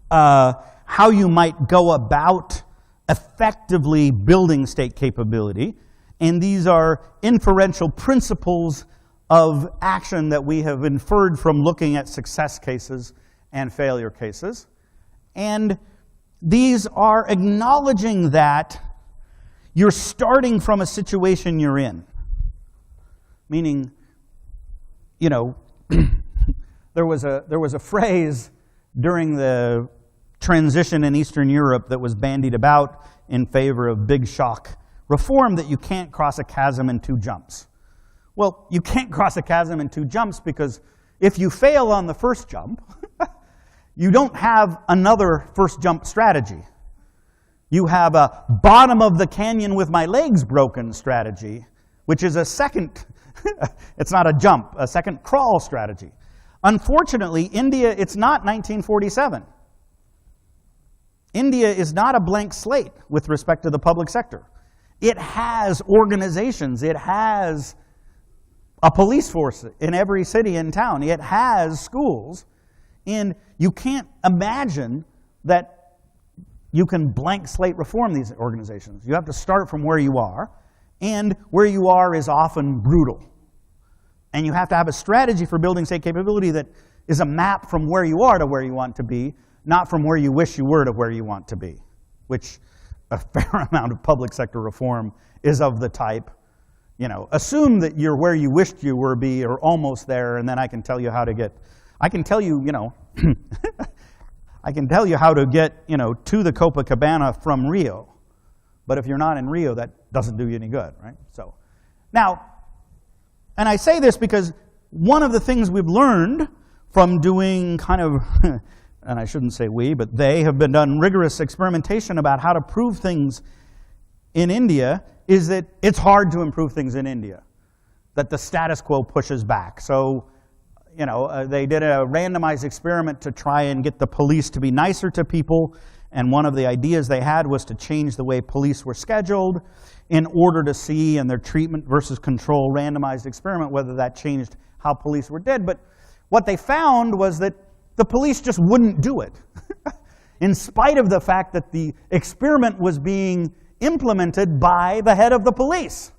how you might go about effectively building state capability. And these are inferential principles of action that we have inferred from looking at success cases and failure cases. And these are acknowledging that you're starting from a situation you're in. Meaning, you know, there was a phrase during the transition in Eastern Europe that was bandied about in favor of big shock reform that you can't cross a chasm in 2 jumps. Well, you can't cross a chasm in 2 jumps because if you fail on the first jump, you don't have another first jump strategy. You have a bottom of the canyon with my legs broken strategy, which is a second, it's not a jump, a second crawl strategy. Unfortunately, India, it's not 1947. India is not a blank slate with respect to the public sector. It has organizations, it has a police force in every city and town, it has schools, and you can't imagine that you can blank slate reform these organizations. You have to start from where you are, and where you are is often brutal. And you have to have a strategy for building state capability that is a map from where you are to where you want to be, not from where you wish you were to where you want to be, which a fair amount of public sector reform is of the type, you know, assume that you're where you wished you were be or almost there, and then I can tell you how to get, I can tell you, you know, I can tell you how to get, you know, to the Copacabana from Rio. But if you're not in Rio, that doesn't do you any good, right? So, now, and I say this because one of the things we've learned from doing kind of, and I shouldn't say we, but they have been done rigorous experimentation about how to prove things in India is that it's hard to improve things in India, that the status quo pushes back. So, you know, they did a randomized experiment to try and get the police to be nicer to people, and one of the ideas they had was to change the way police were scheduled in order to see in their treatment versus control randomized experiment whether that changed how police were did. But what they found was that the police just wouldn't do it, in spite of the fact that the experiment was being implemented by the head of the police.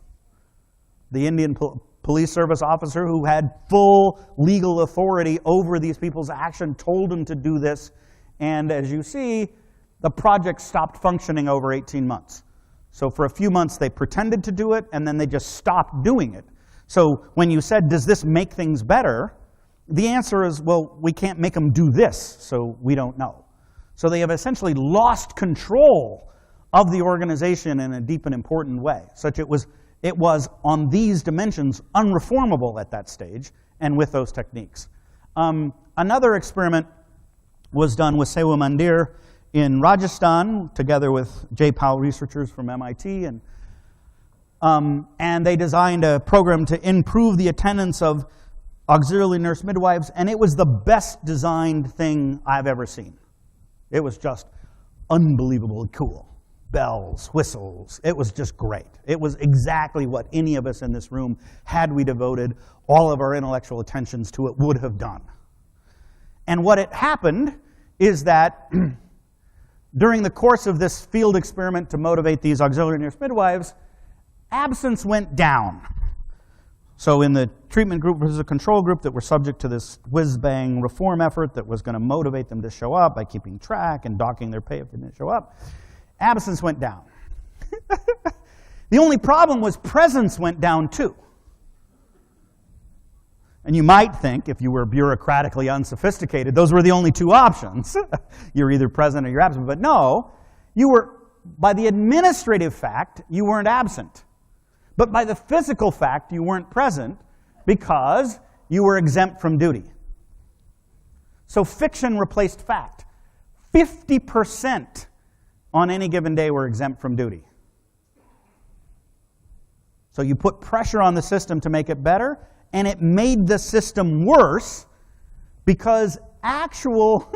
The Indian police service officer who had full legal authority over these people's action told them to do this, and as you see, the project stopped functioning over 18 months. So for a few months they pretended to do it, and then they just stopped doing it. So when you said, does this make things better? The answer is, well, we can't make them do this, so we don't know. So they have essentially lost control of the organization in a deep and important way, such it was on these dimensions unreformable at that stage, and with those techniques. Another experiment was done with Sewa Mandir in Rajasthan, together with J. Powell researchers from MIT, and they designed a program to improve the attendance of auxiliary nurse midwives, and it was the best designed thing I've ever seen. It was just unbelievably cool. Bells, whistles, it was just great. It was exactly what any of us in this room, had we devoted all of our intellectual attentions to it, would have done. And what it happened is that during the course of this field experiment to motivate these auxiliary nurse midwives, absence went down. So in the treatment group versus a control group that were subject to this whiz-bang reform effort that was going to motivate them to show up by keeping track and docking their pay if they didn't show up, absence went down. The only problem was presence went down too. And you might think, if you were bureaucratically unsophisticated, those were the only 2 options. You're either present or you're absent. But no, you were, by the administrative fact, you weren't absent. But by the physical fact, you weren't present because you were exempt from duty. So fiction replaced fact. 50% on any given day were exempt from duty. So you put pressure on the system to make it better, and it made the system worse because actual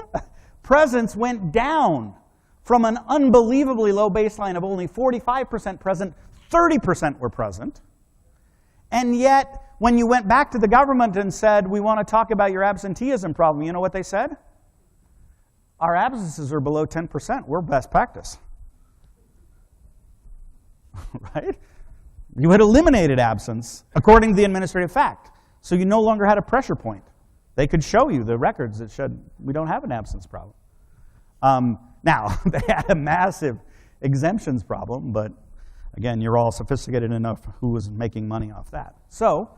presence went down from an unbelievably low baseline of only 45% present, 30% were present. And yet, when you went back to the government and said, we want to talk about your absenteeism problem, you know what they said? Our absences are below 10%. We're best practice. Right? You had eliminated absence according to the administrative fact. So you no longer had a pressure point. They could show you the records that showed we don't have an absence problem. Now, they had a massive exemptions problem, but again, you're all sophisticated enough who was making money off that. So,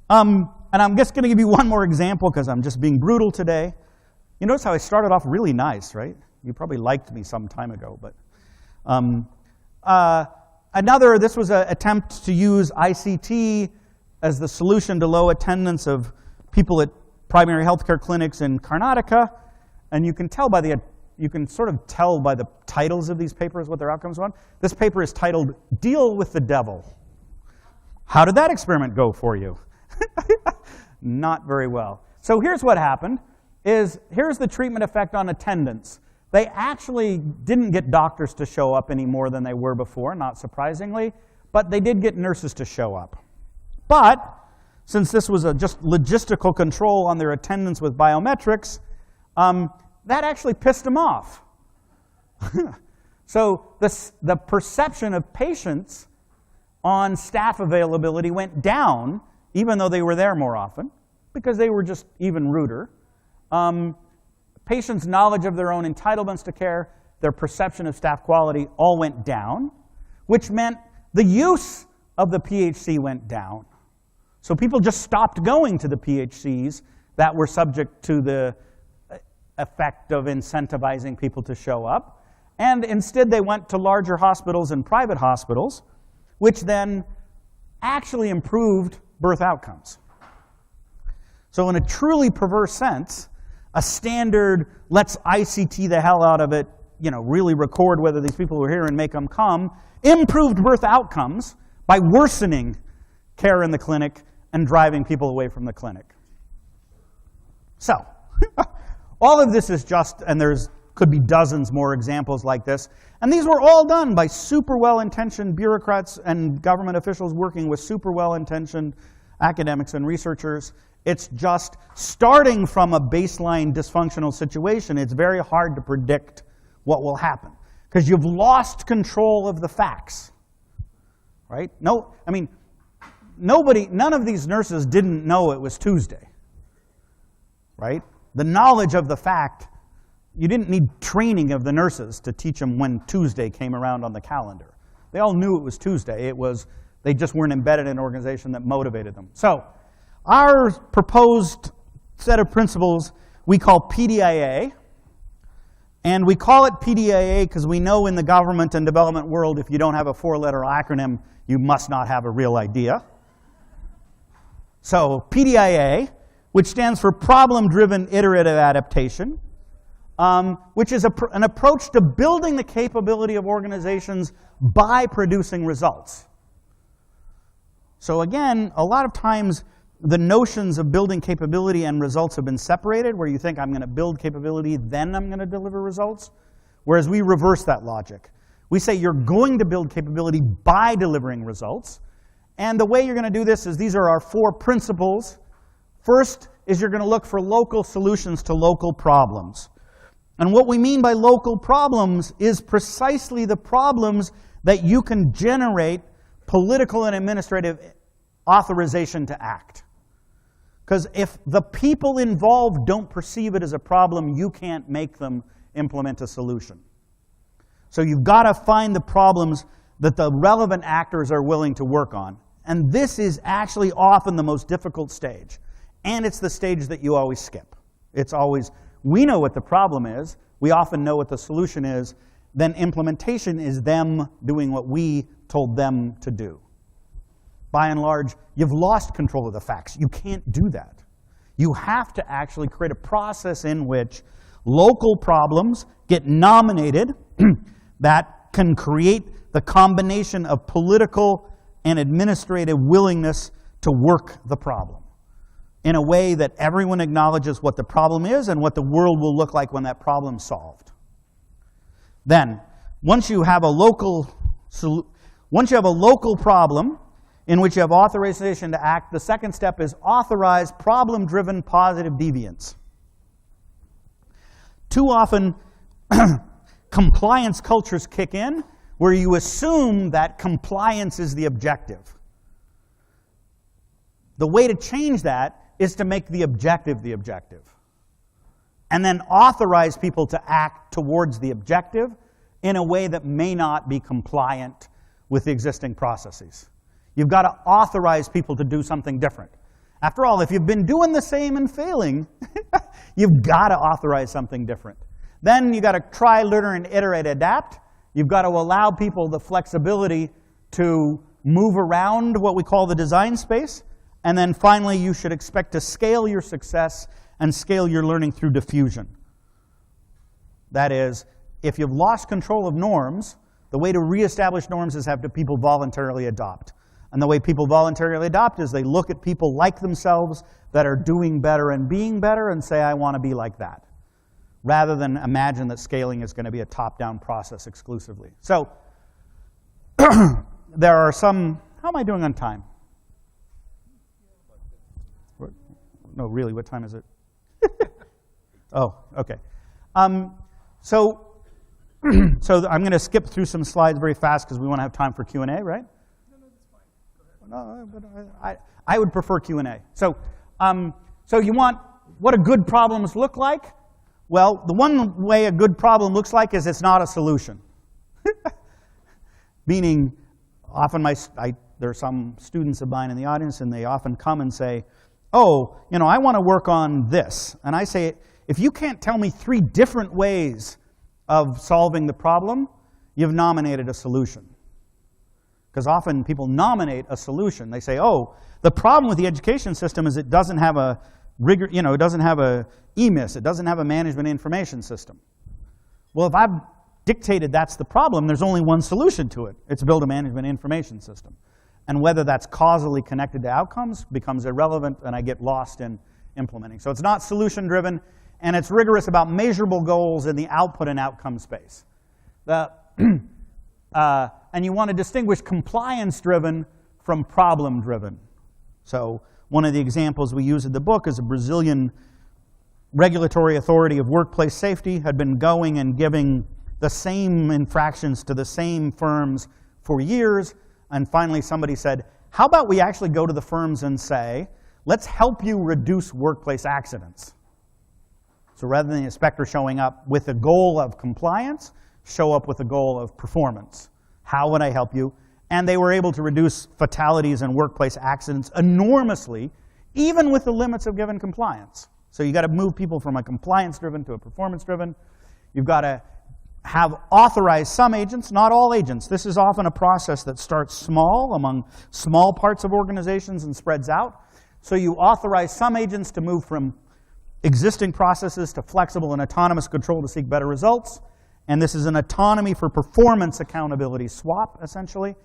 and I'm just going to give you one more example because I'm just being brutal today. You notice how I started off really nice, right? You probably liked me some time ago, but This was an attempt to use ICT as the solution to low attendance of people at primary healthcare clinics in Karnataka. And you can sort of tell by the titles of these papers what their outcomes were. This paper is titled, "Deal with the Devil." How did that experiment go for you? Not very well. So here's what happened, here's the treatment effect on attendance. They actually didn't get doctors to show up any more than they were before, not surprisingly, but they did get nurses to show up. But since this was just logistical control on their attendance with biometrics, that actually pissed them off. So the perception of patients on staff availability went down, even though they were there more often, because they were just even ruder. Patients' knowledge of their own entitlements to care, their perception of staff quality all went down, which meant the use of the PHC went down. So people just stopped going to the PHCs that were subject to the effect of incentivizing people to show up. And instead they went to larger hospitals and private hospitals, which then actually improved birth outcomes. So in a truly perverse sense, a standard, let's ICT the hell out of it, really record whether these people were here and make them come, improved birth outcomes by worsening care in the clinic and driving people away from the clinic. So, all of this is just, and could be dozens more examples like this, and these were all done by super well-intentioned bureaucrats and government officials working with super well-intentioned academics and researchers. It's just starting from a baseline dysfunctional situation, it's very hard to predict what will happen, because you've lost control of the facts, right? None of these nurses didn't know it was Tuesday, right? The knowledge of the fact, you didn't need training of the nurses to teach them when Tuesday came around on the calendar. They all knew it was Tuesday. They just weren't embedded in an organization that motivated them. So our proposed set of principles we call PDIA. And we call it PDIA because we know in the government and development world, if you don't have a 4-letter acronym, you must not have a real idea. So PDIA, which stands for Problem-Driven Iterative Adaptation, which is an approach to building the capability of organizations by producing results. So again, a lot of times the notions of building capability and results have been separated, where you think I'm going to build capability, then I'm going to deliver results, whereas we reverse that logic. We say you're going to build capability by delivering results, and the way you're going to do this is these are our 4 principles. First is you're going to look for local solutions to local problems. And what we mean by local problems is precisely the problems that you can generate political and administrative authorization to act. Because if the people involved don't perceive it as a problem, you can't make them implement a solution. So you've got to find the problems that the relevant actors are willing to work on. And this is actually often the most difficult stage. And it's the stage that you always skip. It's always, we know what the problem is, we often know what the solution is, then implementation is them doing what we told them to do. By and large, you've lost control of the facts. You can't do that. You have to actually create a process in which local problems get nominated that can create the combination of political and administrative willingness to work the problem in a way that everyone acknowledges what the problem is and what the world will look like when that problem's solved. Then, once you have a local problem in which you have authorization to act, the second step is authorize problem-driven positive deviance. Too often, compliance cultures kick in where you assume that compliance is the objective. The way to change that is to make the objective, and then authorize people to act towards the objective in a way that may not be compliant with the existing processes. You've got to authorize people to do something different. After all, if you've been doing the same and failing, you've got to authorize something different. Then you've got to try, learn, and iterate, adapt. You've got to allow people the flexibility to move around what we call the design space, and then finally you should expect to scale your success and scale your learning through diffusion. That is, if you've lost control of norms, the way to reestablish norms is have people voluntarily adopt. And the way people voluntarily adopt is they look at people like themselves that are doing better and being better and say, I want to be like that, rather than imagine that scaling is going to be a top-down process exclusively. So there are some, how am I doing on time? No, really, what time is it? Oh, okay. So I'm going to skip through some slides very fast because we want to have time for Q&A, right? No, that's fine. No, but I would prefer Q&A. So you want what do good problems look like? Well, the one way a good problem looks like is it's not a solution. Meaning, often there are some students of mine in the audience, and they often come and say, oh, I want to work on this. And I say, if you can't tell me 3 different ways of solving the problem, you've nominated a solution. Because often people nominate a solution. They say, oh, the problem with the education system is it doesn't have a rigor, it doesn't have a EMIS, it doesn't have a management information system. Well, if I've dictated that's the problem, there's only one solution to it. It's build a management information system. And whether that's causally connected to outcomes becomes irrelevant, and I get lost in implementing. So it's not solution-driven, and it's rigorous about measurable goals in the output and outcome space. And you want to distinguish compliance-driven from problem-driven. So one of the examples we use in the book is a Brazilian regulatory authority of workplace safety had been going and giving the same infractions to the same firms for years, and finally somebody said, how about we actually go to the firms and say, let's help you reduce workplace accidents. So rather than the inspector showing up with a goal of compliance, show up with a goal of performance. How would I help you? And they were able to reduce fatalities and workplace accidents enormously, even with the limits of given compliance. So you've got to move people from a compliance-driven to a performance-driven. You've got to have authorized some agents, not all agents. This is often a process that starts small among small parts of organizations and spreads out. So you authorize some agents to move from existing processes to flexible and autonomous control to seek better results. And this is an autonomy for performance accountability swap, essentially.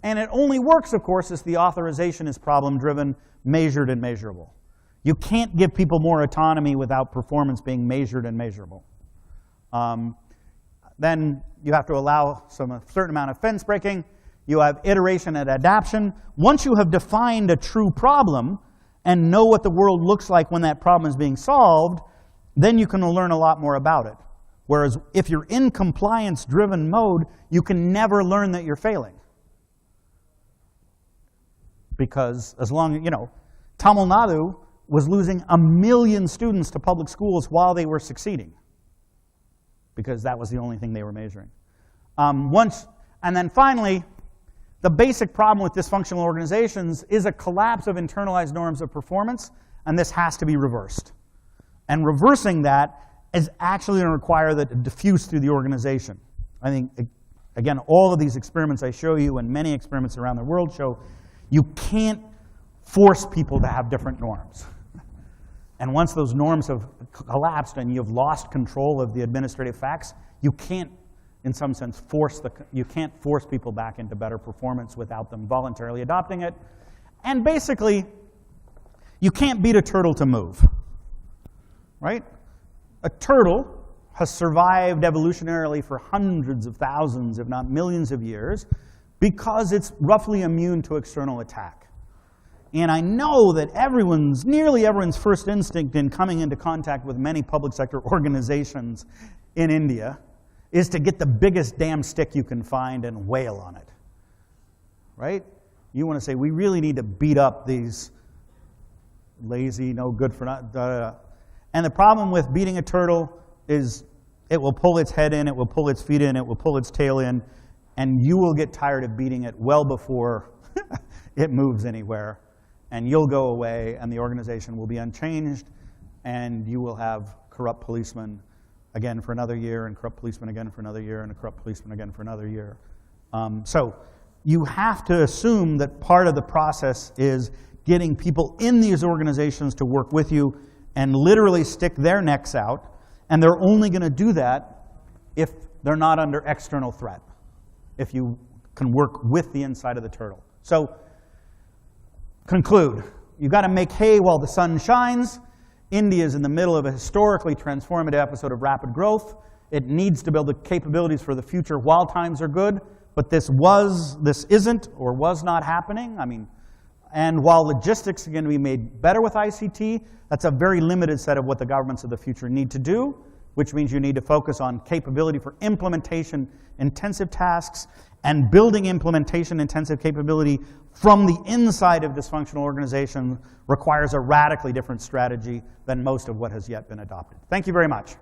And it only works, of course, if the authorization is problem-driven, measured and measurable. You can't give people more autonomy without performance being measured and measurable. Then you have to allow a certain amount of fence breaking. You have iteration and adaptation. Once you have defined a true problem and know what the world looks like when that problem is being solved, then you can learn a lot more about it. Whereas if you're in compliance-driven mode, you can never learn that you're failing. Because as long as, Tamil Nadu was losing 1 million students to public schools while they were succeeding, because that was the only thing they were measuring. And then finally, the basic problem with dysfunctional organizations is a collapse of internalized norms of performance, and this has to be reversed. And reversing that is actually going to require that it diffuse through the organization. I think, again, all of these experiments I show you and many experiments around the world show you can't force people to have different norms. And once those norms have collapsed and you've lost control of the administrative facts, you can't, in some sense, you can't force people back into better performance without them voluntarily adopting it. And basically, you can't beat a turtle to move, right? A turtle has survived evolutionarily for hundreds of thousands, if not millions of years, because it's roughly immune to external attack. And I know that nearly everyone's first instinct in coming into contact with many public sector organizations in India is to get the biggest damn stick you can find and wail on it, right? You want to say, we really need to beat up these lazy, no good for nothing, And the problem with beating a turtle is it will pull its head in, it will pull its feet in, it will pull its tail in, and you will get tired of beating it well before it moves anywhere. And you'll go away, and the organization will be unchanged, and you will have corrupt policemen again for another year, and corrupt policemen again for another year, and a corrupt policeman again for another year. So you have to assume that part of the process is getting people in these organizations to work with you and literally stick their necks out, and they're only going to do that if they're not under external threat, if you can work with the inside of the turtle. So, conclude. You've got to make hay while the sun shines. India is in the middle of a historically transformative episode of rapid growth. It needs to build the capabilities for the future while times are good, but this isn't or was not happening. I mean, and while logistics are going to be made better with ICT, that's a very limited set of what the governments of the future need to do, which means you need to focus on capability for implementation-intensive tasks, and building implementation-intensive capability from the inside of dysfunctional organizations requires a radically different strategy than most of what has yet been adopted. Thank you very much.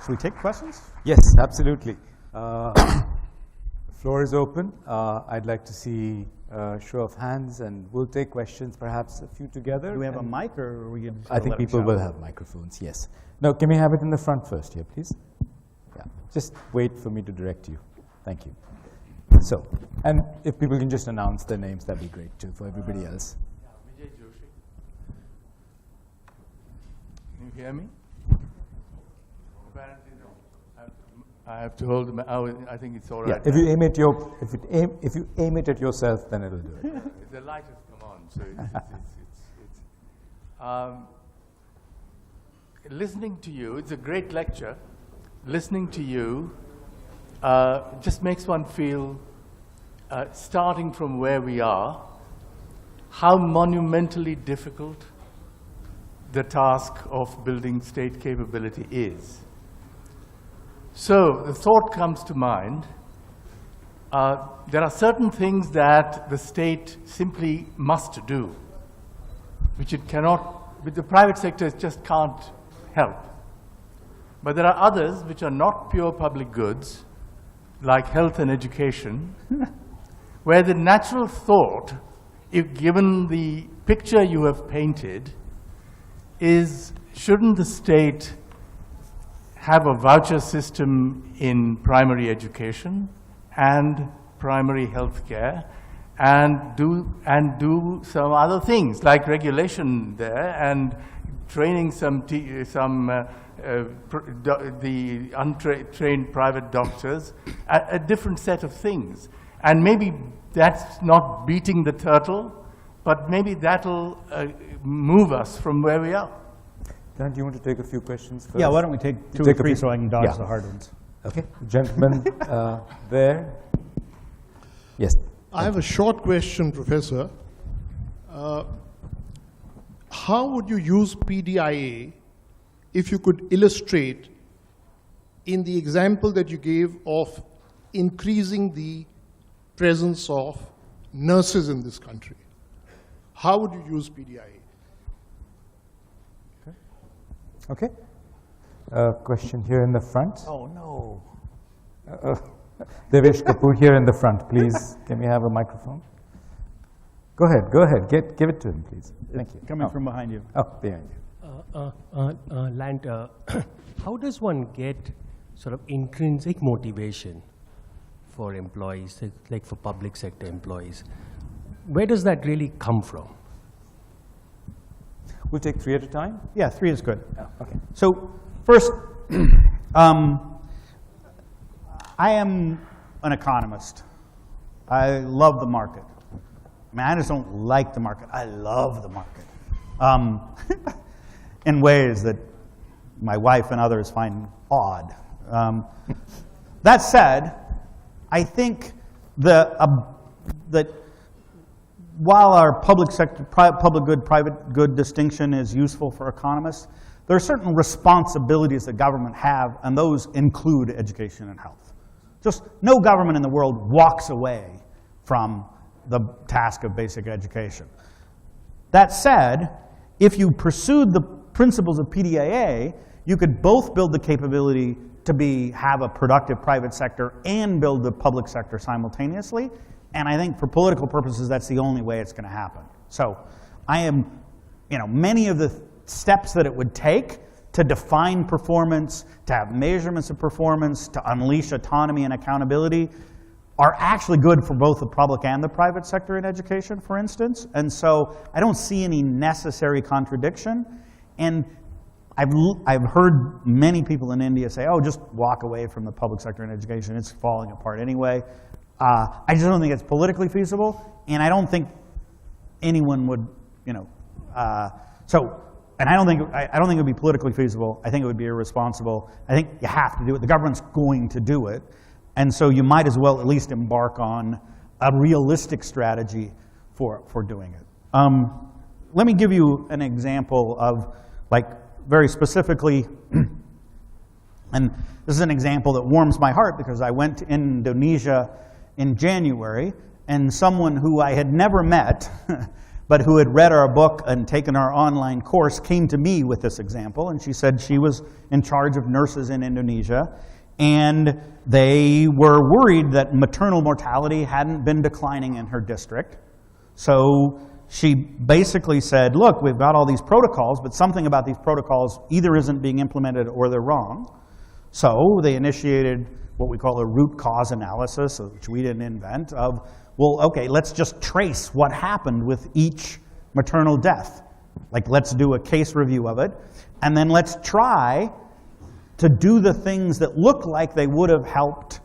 Should we take questions? Yes, absolutely. The floor is open. I'd like to see a show of hands, and we'll take questions, perhaps a few together. Do we have a mic, or are we going to I think people will have microphones, yes. No, can we have it in the front first here, please? Yeah, just wait for me to direct you. Thank you. So, and if people can just announce their names, that'd be great too for everybody else. Vijay Joshi. Can you hear me? Apparently no. I have to hold them. I think it's all right. Yeah, if you aim it at yourself, then it'll do it. The light has come on, so listening to you, it's a great lecture. Listening to you just makes one feel, starting from where we are, how monumentally difficult the task of building state capability is. So the thought comes to mind, there are certain things that the state simply must do, which it cannot, which the private sector just can't help. But there are others which are not pure public goods, like health and education, where the natural thought, if given the picture you have painted, is shouldn't the state have a voucher system in primary education and primary health care, and do some other things like regulation there and training the untrained private doctors, a different set of things. And maybe that's not beating the turtle, but maybe that'll move us from where we are. Dan, do you want to take a few questions first? Yeah, why don't we take two or three so I can dodge the hard ones. Okay, gentleman there. Yes. I have a short question, Professor. How would you use PDIA if you could illustrate in the example that you gave of increasing the presence of nurses in this country? How would you use PDIA? Okay. Question here in the front. Oh, no. Devesh Kapoor here in the front, please. Can we have a microphone? Go ahead. Give it to him, please. Thank you. Coming from behind you. Oh, behind you. Lant, how does one get sort of intrinsic motivation for employees, like for public sector employees? Where does that really come from? We'll take three at a time. Yeah, three is good. Oh, okay. So first, I am an economist. I love the market. I mean, I just don't like the market. I love the market in ways that my wife and others find odd. That said, I think that while our public sector, public good, private good distinction is useful for economists, there are certain responsibilities that government have, and those include education and health. Just no government in the world walks away from the task of basic education. That said, if you pursued the principles of PDIA, you could both build the capability to have a productive private sector and build the public sector simultaneously. And I think for political purposes, that's the only way it's going to happen. So I am, many of the steps that it would take to define performance, to have measurements of performance, to unleash autonomy and accountability, are actually good for both the public and the private sector in education, for instance. And so I don't see any necessary contradiction. And I've heard many people in India say, oh, just walk away from the public sector in education. It's falling apart anyway. I just don't think it's politically feasible, and I don't think anyone would, and I don't think it would be politically feasible. I think it would be irresponsible. I think you have to do it. The government's going to do it, and so you might as well at least embark on a realistic strategy for doing it. Let me give you an example of, like, very specifically, and this is an example that warms my heart because I went to Indonesia in January, and someone who I had never met, but who had read our book and taken our online course, came to me with this example, and she said she was in charge of nurses in Indonesia, and they were worried that maternal mortality hadn't been declining in her district. So she basically said, look, we've got all these protocols, but something about these protocols either isn't being implemented or they're wrong. So they initiated what we call a root cause analysis, which we didn't invent, of, well, okay, let's just trace what happened with each maternal death. Like, let's do a case review of it, and then let's try to do the things that look like they would have helped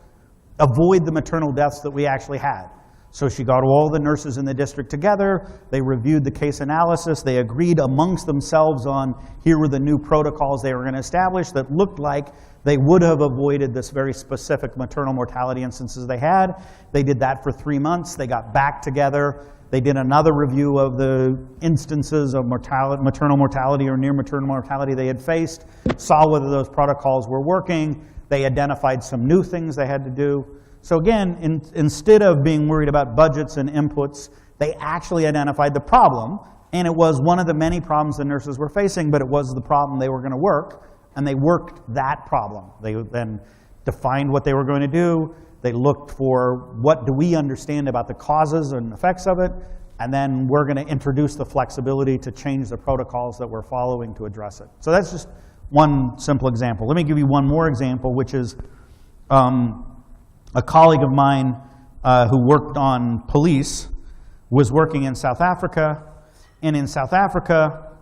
avoid the maternal deaths that we actually had. So she got all the nurses in the district together, they reviewed the case analysis, they agreed amongst themselves on here were the new protocols they were going to establish that looked like they would have avoided this very specific maternal mortality instances they had. They did that for 3 months, they got back together, they did another review of the instances of maternal mortality or near maternal mortality they had faced, saw whether those protocols were working, they identified some new things they had to do. So again, instead of being worried about budgets and inputs, they actually identified the problem, and it was one of the many problems the nurses were facing, but it was the problem they were going to work, and they worked that problem. They then defined what they were going to do, they looked for what do we understand about the causes and effects of it, and then we're going to introduce the flexibility to change the protocols that we're following to address it. So that's just one simple example. Let me give you one more example, which is a colleague of mine who worked on police was working in South Africa, and in South Africa,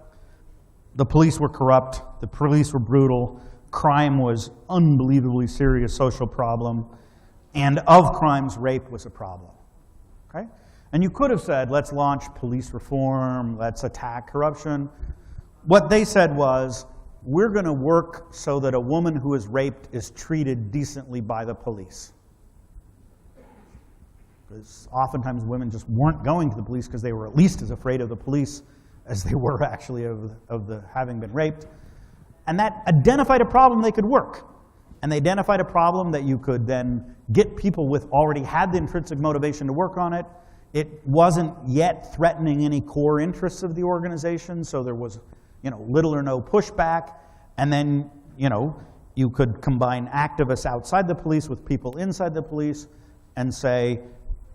the police were corrupt, the police were brutal, crime was unbelievably serious social problem, and of crimes, rape was a problem, okay? And you could have said, let's launch police reform, let's attack corruption. What they said was, we're going to work so that a woman who is raped is treated decently by the police. Because oftentimes women just weren't going to the police because they were at least as afraid of the police as they were actually of the having been raped. And that identified a problem they could work. And they identified a problem that you could then get people with already had the intrinsic motivation to work on it. It wasn't yet threatening any core interests of the organization, so there was, little or no pushback. And then, you could combine activists outside the police with people inside the police and say,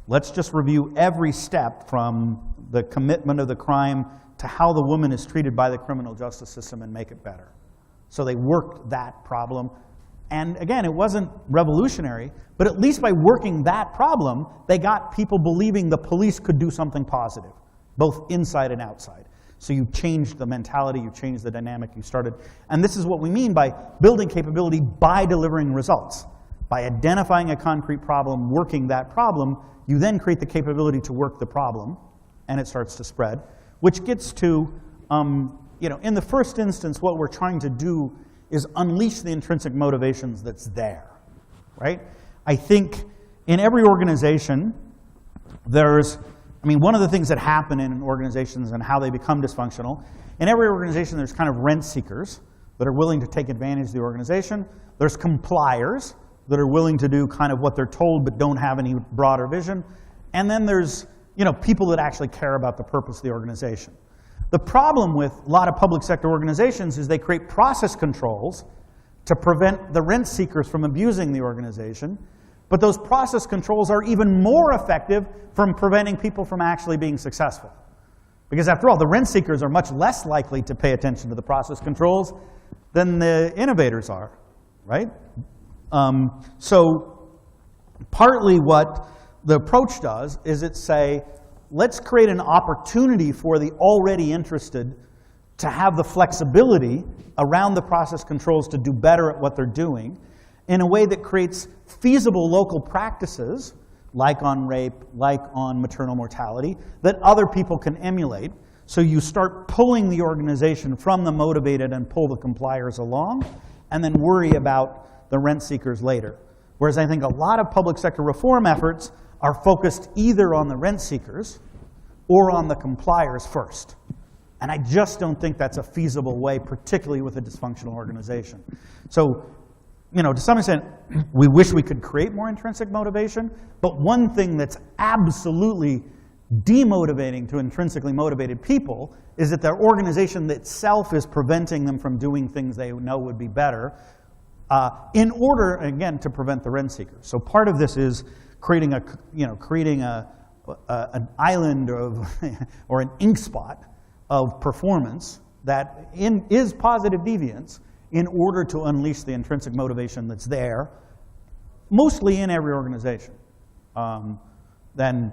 let's just review every step from the commitment of the crime to how the woman is treated by the criminal justice system and make it better. So they worked that problem. And again, it wasn't revolutionary, but at least by working that problem, they got people believing the police could do something positive, both inside and outside. So you changed the mentality, you changed the dynamic, you started. And this is what we mean by building capability by delivering results. By identifying a concrete problem, working that problem, you then create the capability to work the problem, and it starts to spread, which gets to, in the first instance, what we're trying to do is unleash the intrinsic motivations that's there, right? I think in every organization, one of the things that happen in organizations and how they become dysfunctional, in every organization there's kind of rent seekers that are willing to take advantage of the organization. There's compliers that are willing to do kind of what they're told but don't have any broader vision. And then there's people that actually care about the purpose of the organization. The problem with a lot of public sector organizations is they create process controls to prevent the rent seekers from abusing the organization, but those process controls are even more effective from preventing people from actually being successful. Because after all, the rent seekers are much less likely to pay attention to the process controls, than the innovators are, right? So partly what the approach does is it say, let's create an opportunity for the already interested to have the flexibility around the process controls to do better at what they're doing in a way that creates feasible local practices, like on rape, like on maternal mortality, that other people can emulate. So you start pulling the organization from the motivated and pull the compliers along, and then worry about the rent seekers later. Whereas I think a lot of public sector reform efforts are focused either on the rent seekers or on the compliers first. And I just don't think that's a feasible way, particularly with a dysfunctional organization. So, you know, to some extent, we wish we could create more intrinsic motivation, but one thing that's absolutely demotivating to intrinsically motivated people is that their organization itself is preventing them from doing things they know would be better in order, again, to prevent the rent seekers. So part of this is creating an island of or an ink spot of performance that is positive deviance in order to unleash the intrinsic motivation that's there, mostly in every organization. Then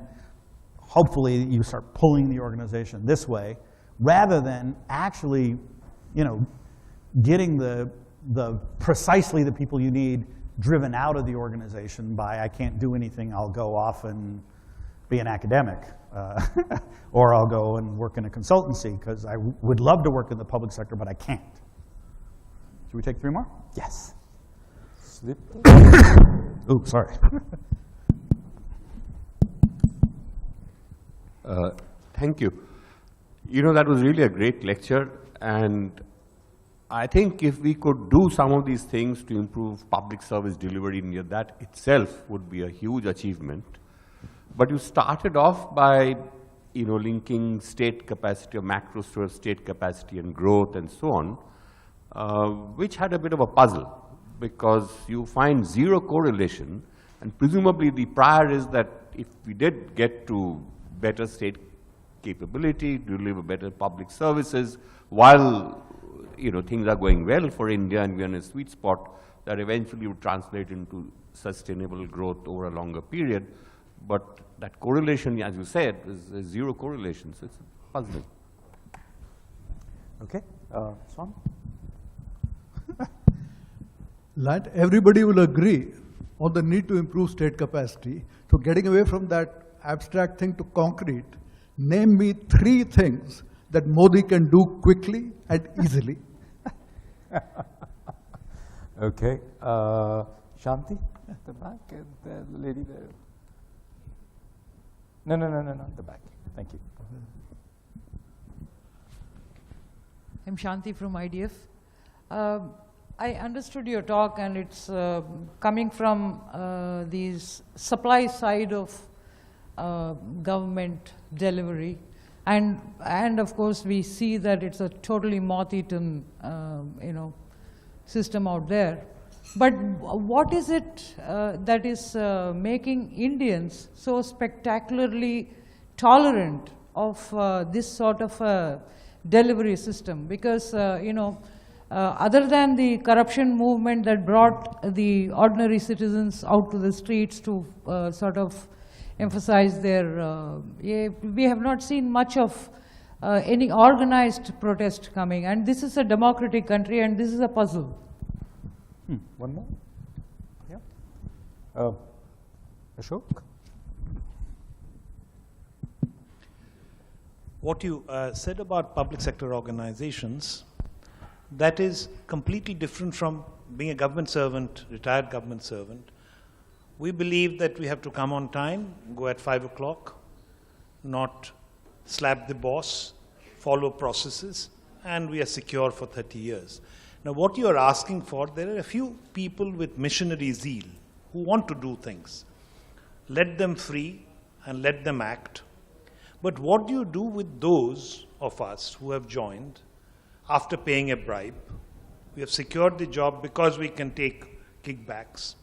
hopefully you start pulling the organization this way, rather than actually, you know, getting the precisely the people you need driven out of the organization by, I can't do anything, I'll go off and be an academic, or I'll go and work in a consultancy, because I would love to work in the public sector, but I can't. Should we take 3 more? Yes. Slip. Ooh, sorry. Thank you. You know, that was really a great lecture, and I think if we could do some of these things to improve public service delivery in India, that itself would be a huge achievement. But you started off by, you know, linking state capacity or macro sort of state capacity and growth and so on, which had a bit of a puzzle, because you find zero correlation, and presumably the prior is that if we did get to better state capability, deliver better public services, while, you know, things are going well for India and we're in a sweet spot, that eventually would translate into sustainable growth over a longer period. But that correlation, as you said, is zero correlation, so it's puzzling. Okay, Swami? Lant, everybody will agree on the need to improve state capacity. So getting away from that abstract thing to concrete, name me 3 things that Modi can do quickly and easily. Okay, Shanti at the back, and the lady there. No, the back. Thank you. I'm Shanti from IDF. I understood your talk, and it's coming from these supply side of government delivery, and of course we see that it's a totally moth-eaten system out there. But what is it that is making Indians so spectacularly tolerant of this sort of a delivery system? Because other than the corruption movement that brought the ordinary citizens out to the streets to sort of emphasize their, we have not seen much of any organized protest coming. And this is a democratic country, and this is a puzzle. One more? Yeah. Ashok? What you said about public sector organizations, that is completely different from being a government servant, retired government servant. We believe that we have to come on time, go at 5 o'clock, not slap the boss, follow processes, and we are secure for 30 years. Now, what you are asking for, there are a few people with missionary zeal who want to do things. Let them free and let them act. But what do you do with those of us who have joined after paying a bribe? We have secured the job because we can take kickbacks.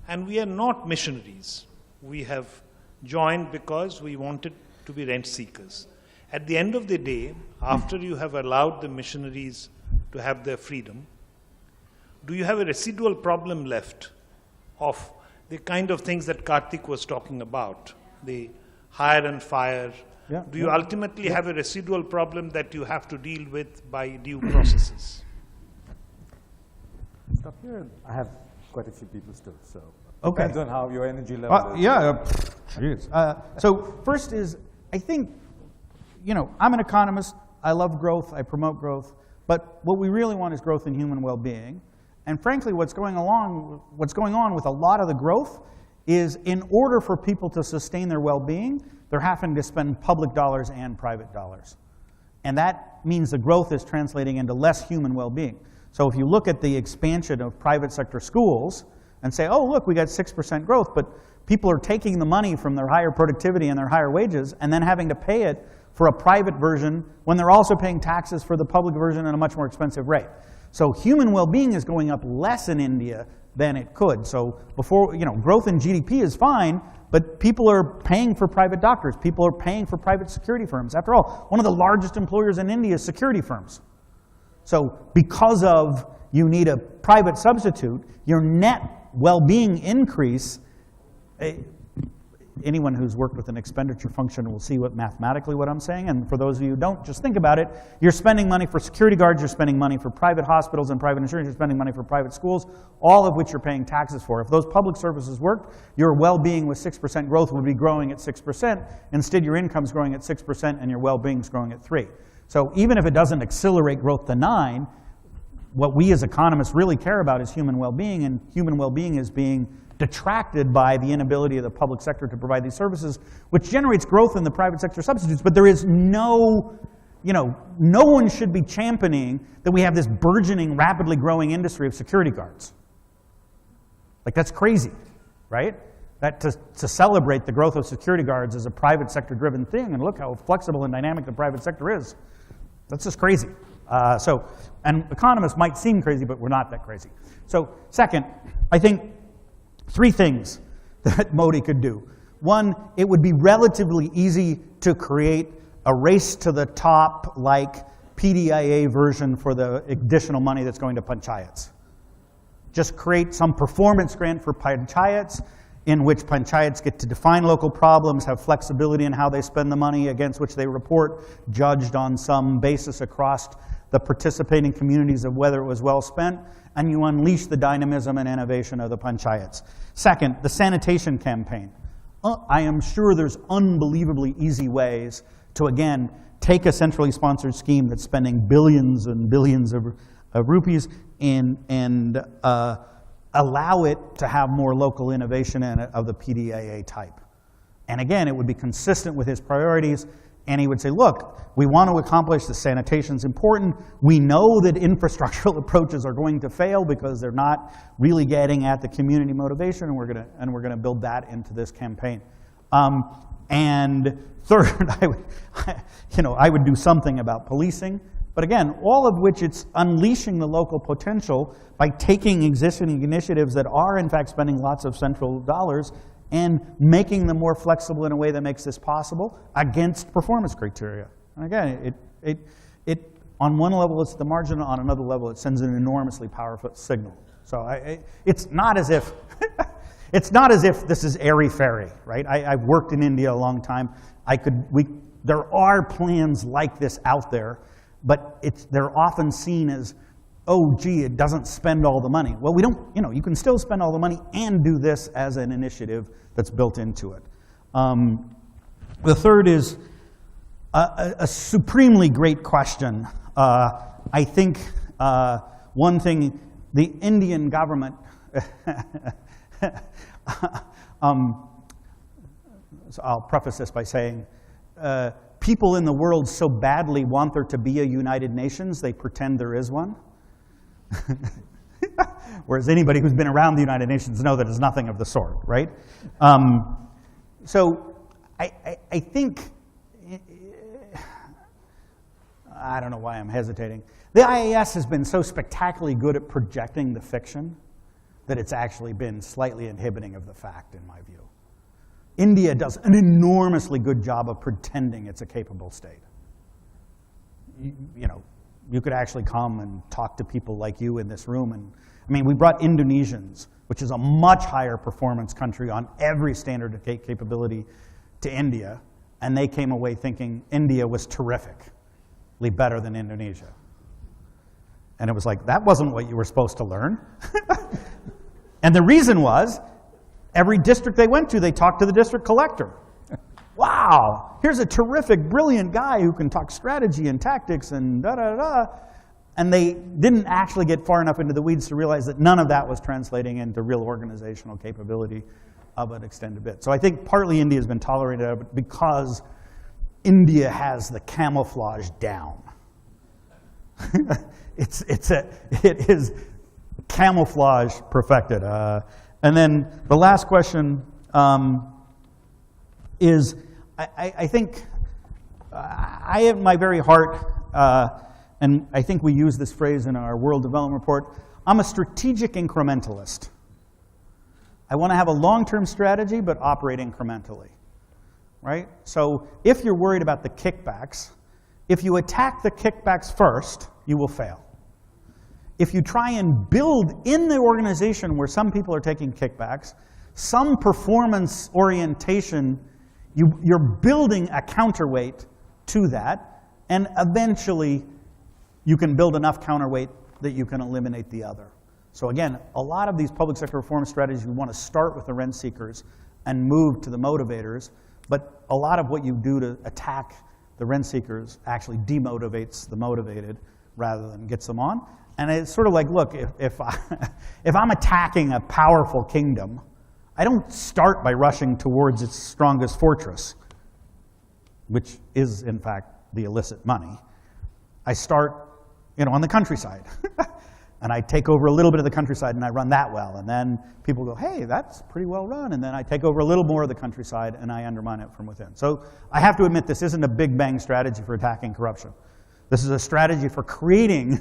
And we are not missionaries. We have joined because we wanted to be rent seekers. At the end of the day, after you have allowed the missionaries to have their freedom, do you have a residual problem left of the kind of things that Karthik was talking about, the hire and fire? Yeah, do you ultimately have a residual problem that you have to deal with by due processes? Stop here. I have quite a few people still, so Okay. depends on how your energy level is. Yeah, geez. So first is, I think, I'm an economist. I love growth. I promote growth. But what we really want is growth in human well-being. And frankly, what's going on with a lot of the growth is, in order for people to sustain their well-being, they're having to spend public dollars and private dollars. And that means the growth is translating into less human well-being. So if you look at the expansion of private sector schools and say, oh, look, we got 6% growth, but people are taking the money from their higher productivity and their higher wages and then having to pay it for a private version when they're also paying taxes for the public version at a much more expensive rate. So human well-being is going up less in India than it could. So before, growth in GDP is fine, but people are paying for private doctors. People are paying for private security firms. After all, one of the largest employers in India is security firms. So because of you need a private substitute, your net well-being increase, anyone who's worked with an expenditure function will see mathematically what I'm saying. And for those of you who don't, just think about it. You're spending money for security guards, you're spending money for private hospitals and private insurance, you're spending money for private schools, all of which you're paying taxes for. If those public services worked, your well-being with 6% growth would be growing at 6%. Instead, your income's growing at 6% and your well-being's growing at 3%. So even if it doesn't accelerate growth to 9%, what we as economists really care about is human well-being, and human well-being is being detracted by the inability of the public sector to provide these services, which generates growth in the private sector substitutes. But there is no one should be championing that we have this burgeoning, rapidly growing industry of security guards. Like, that's crazy, right? That to celebrate the growth of security guards as a private sector driven thing, and look how flexible and dynamic the private sector is. That's just crazy. And economists might seem crazy, but we're not that crazy. So second, I think 3 things that Modi could do. One, it would be relatively easy to create a race to the top like PDIA version for the additional money that's going to panchayats. Just create some performance grant for panchayats in which panchayats get to define local problems, have flexibility in how they spend the money against which they report, judged on some basis across the participating communities of whether it was well spent, and you unleash the dynamism and innovation of the panchayats. Second, the sanitation campaign. I am sure there's unbelievably easy ways to, again, take a centrally sponsored scheme that's spending billions and billions of rupees and allow it to have more local innovation in it of the PDIA type. And again, it would be consistent with his priorities, and he would say, look, we want to accomplish the sanitation's important. We know that infrastructural approaches are going to fail because they're not really getting at the community motivation, and we're going to build that into this campaign. And third, I would do something about policing. But again, all of which it's unleashing the local potential by taking existing initiatives that are in fact spending lots of central dollars and making them more flexible in a way that makes this possible against performance criteria. And again, it on one level it's the margin, on another level it sends an enormously powerful signal. So it's not as if it's not as if this is airy-fairy, right? I've worked in India a long time. There are plans like this out there, but they're often seen as, oh, gee, it doesn't spend all the money. Well, we don't, you can still spend all the money and do this as an initiative that's built into it. The third is a supremely great question. I think one thing the Indian government, so I'll preface this by saying, people in the world so badly want there to be a United Nations, they pretend there is one. Whereas anybody who's been around the United Nations know that it's nothing of the sort, right? So I think, I don't know why I'm hesitating. The IAS has been so spectacularly good at projecting the fiction that it's actually been slightly inhibiting of the fact, in my view. India does an enormously good job of pretending it's a capable state. you could actually come and talk to people like you in this room. And I mean, we brought Indonesians, which is a much higher performance country on every standard of capability, to India, and they came away thinking India was terrifically better than Indonesia. And it was like, that wasn't what you were supposed to learn. And the reason was, every district they went to, they talked to the district collector. Wow, here's a terrific, brilliant guy who can talk strategy and tactics and da-da-da. And they didn't actually get far enough into the weeds to realize that none of that was translating into real organizational capability of an extended bit. So I think partly India has been tolerated because India has the camouflage down. It is camouflage perfected. And then the last question is, I think I have my very heart, and I think we use this phrase in our World Development Report, I'm a strategic incrementalist. I want to have a long-term strategy, but operate incrementally, right? So if you're worried about the kickbacks, if you attack the kickbacks first, you will fail. If you try and build in the organization where some people are taking kickbacks, some performance orientation, you're building a counterweight to that, and eventually you can build enough counterweight that you can eliminate the other. So again, a lot of these public sector reform strategies, we want to start with the rent seekers and move to the motivators, but a lot of what you do to attack the rent seekers actually demotivates the motivated rather than gets them on. And it's sort of like, look, if I'm attacking a powerful kingdom, I don't start by rushing towards its strongest fortress, which is, in fact, the illicit money. I start, on the countryside. And I take over a little bit of the countryside and I run that well. And then people go, hey, that's pretty well run. And then I take over a little more of the countryside and I undermine it from within. So I have to admit, this isn't a big bang strategy for attacking corruption. This is a strategy for creating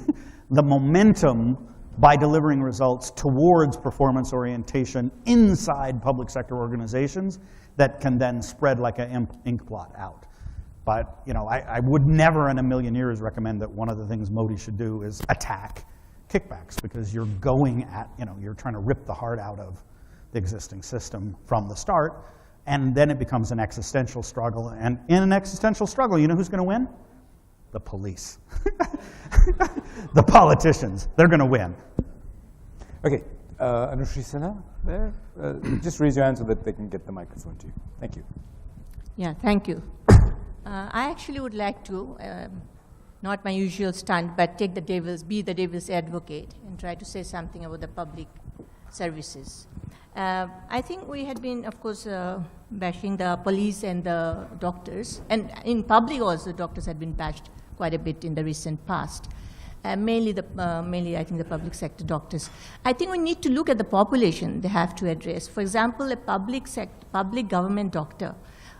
the momentum by delivering results towards performance orientation inside public sector organizations that can then spread like an ink blot out. But I would never in a million years recommend that one of the things Modi should do is attack kickbacks, because you're going at, you're trying to rip the heart out of the existing system from the start, and then it becomes an existential struggle. And in an existential struggle, you know who's going to win? The police. The politicians, they're going to win. Okay, Anushree Sinha there. Just raise your hand so that they can get the microphone to you. Thank you. Yeah, thank you. I actually would like to, not my usual stunt, but be the devil's advocate and try to say something about the public services. I think we had been, of course, bashing the police and the doctors, and in public also, doctors had been bashed quite a bit in the recent past. Mainly, I think, the public sector doctors. I think we need to look at the population they have to address. For example, a public government doctor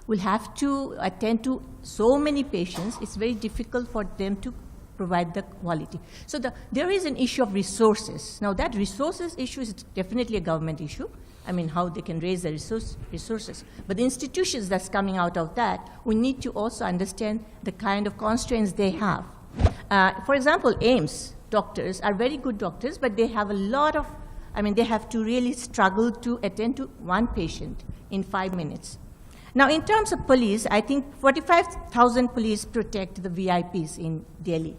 will have to attend to so many patients. It's very difficult for them to provide the quality. So there is an issue of resources. Now, that resources issue is definitely a government issue. I mean, how they can raise the resources. But the institutions that's coming out of that, we need to also understand the kind of constraints they have. For example, AIIMS doctors are very good doctors, but they have a lot of, they have to really struggle to attend to one patient in 5 minutes. Now, in terms of police, I think 45,000 police protect the VIPs in Delhi,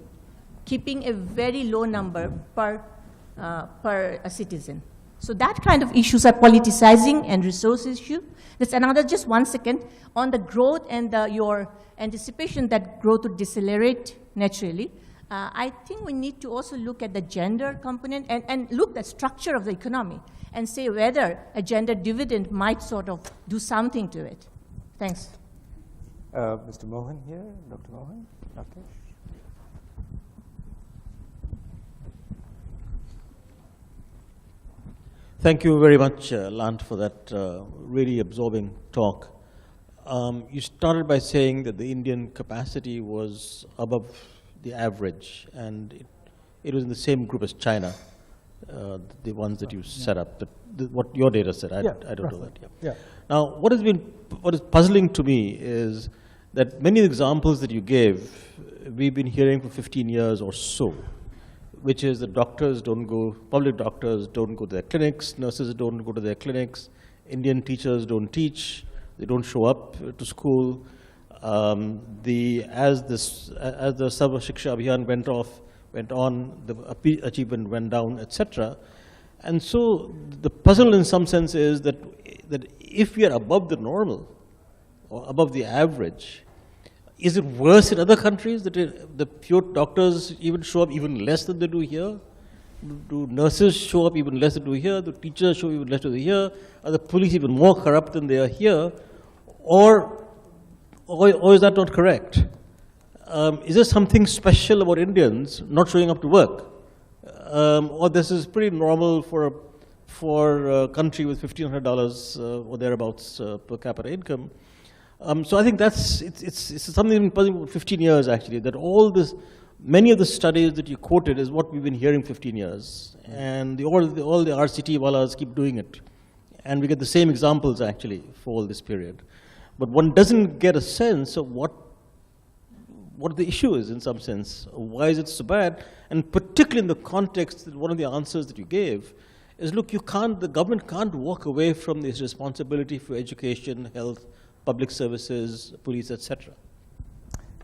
keeping a very low number per citizen. So that kind of issues are politicizing and resource issue. That's another, just 1 second, on the growth and your anticipation that growth would decelerate naturally. I think we need to also look at the gender component and look at the structure of the economy and say whether a gender dividend might sort of do something to it. Thanks. Mr. Mohan here, Dr. Mohan, Rakesh. Thank you very much, Lant, for that really absorbing talk. You started by saying that the Indian capacity was above the average, and it was in the same group as China, the ones that you set up. What your data said, I don't know that. Yeah. Now, what is puzzling to me is that many examples that you gave, we've been hearing for 15 years or so, which is that public doctors don't go to their clinics, nurses don't go to their clinics, Indian teachers don't teach, they don't show up to school. As the Sarva Shiksha Abhiyan went on, the achievement went down, etc. And so the puzzle in some sense is that if we are above the normal, or above the average, is it worse in other countries that the pure doctors even show up even less than they do here? Do nurses show up even less than they do here? Do teachers show up even less than they do here? Are the police even more corrupt than they are here? Or is that not correct? Is there something special about Indians not showing up to work? Or this is pretty normal for a country with $1,500 or thereabouts per capita income? So I think it's something been puzzling for 15 years actually, that many of the studies that you quoted is what we've been hearing 15 years. And all the RCT wallahs keep doing it. And we get the same examples actually for all this period. But one doesn't get a sense of what the issue is in some sense. Why is it so bad? And particularly in the context that one of the answers that you gave is, look, the government can't walk away from this responsibility for education, health, public services, police, etc.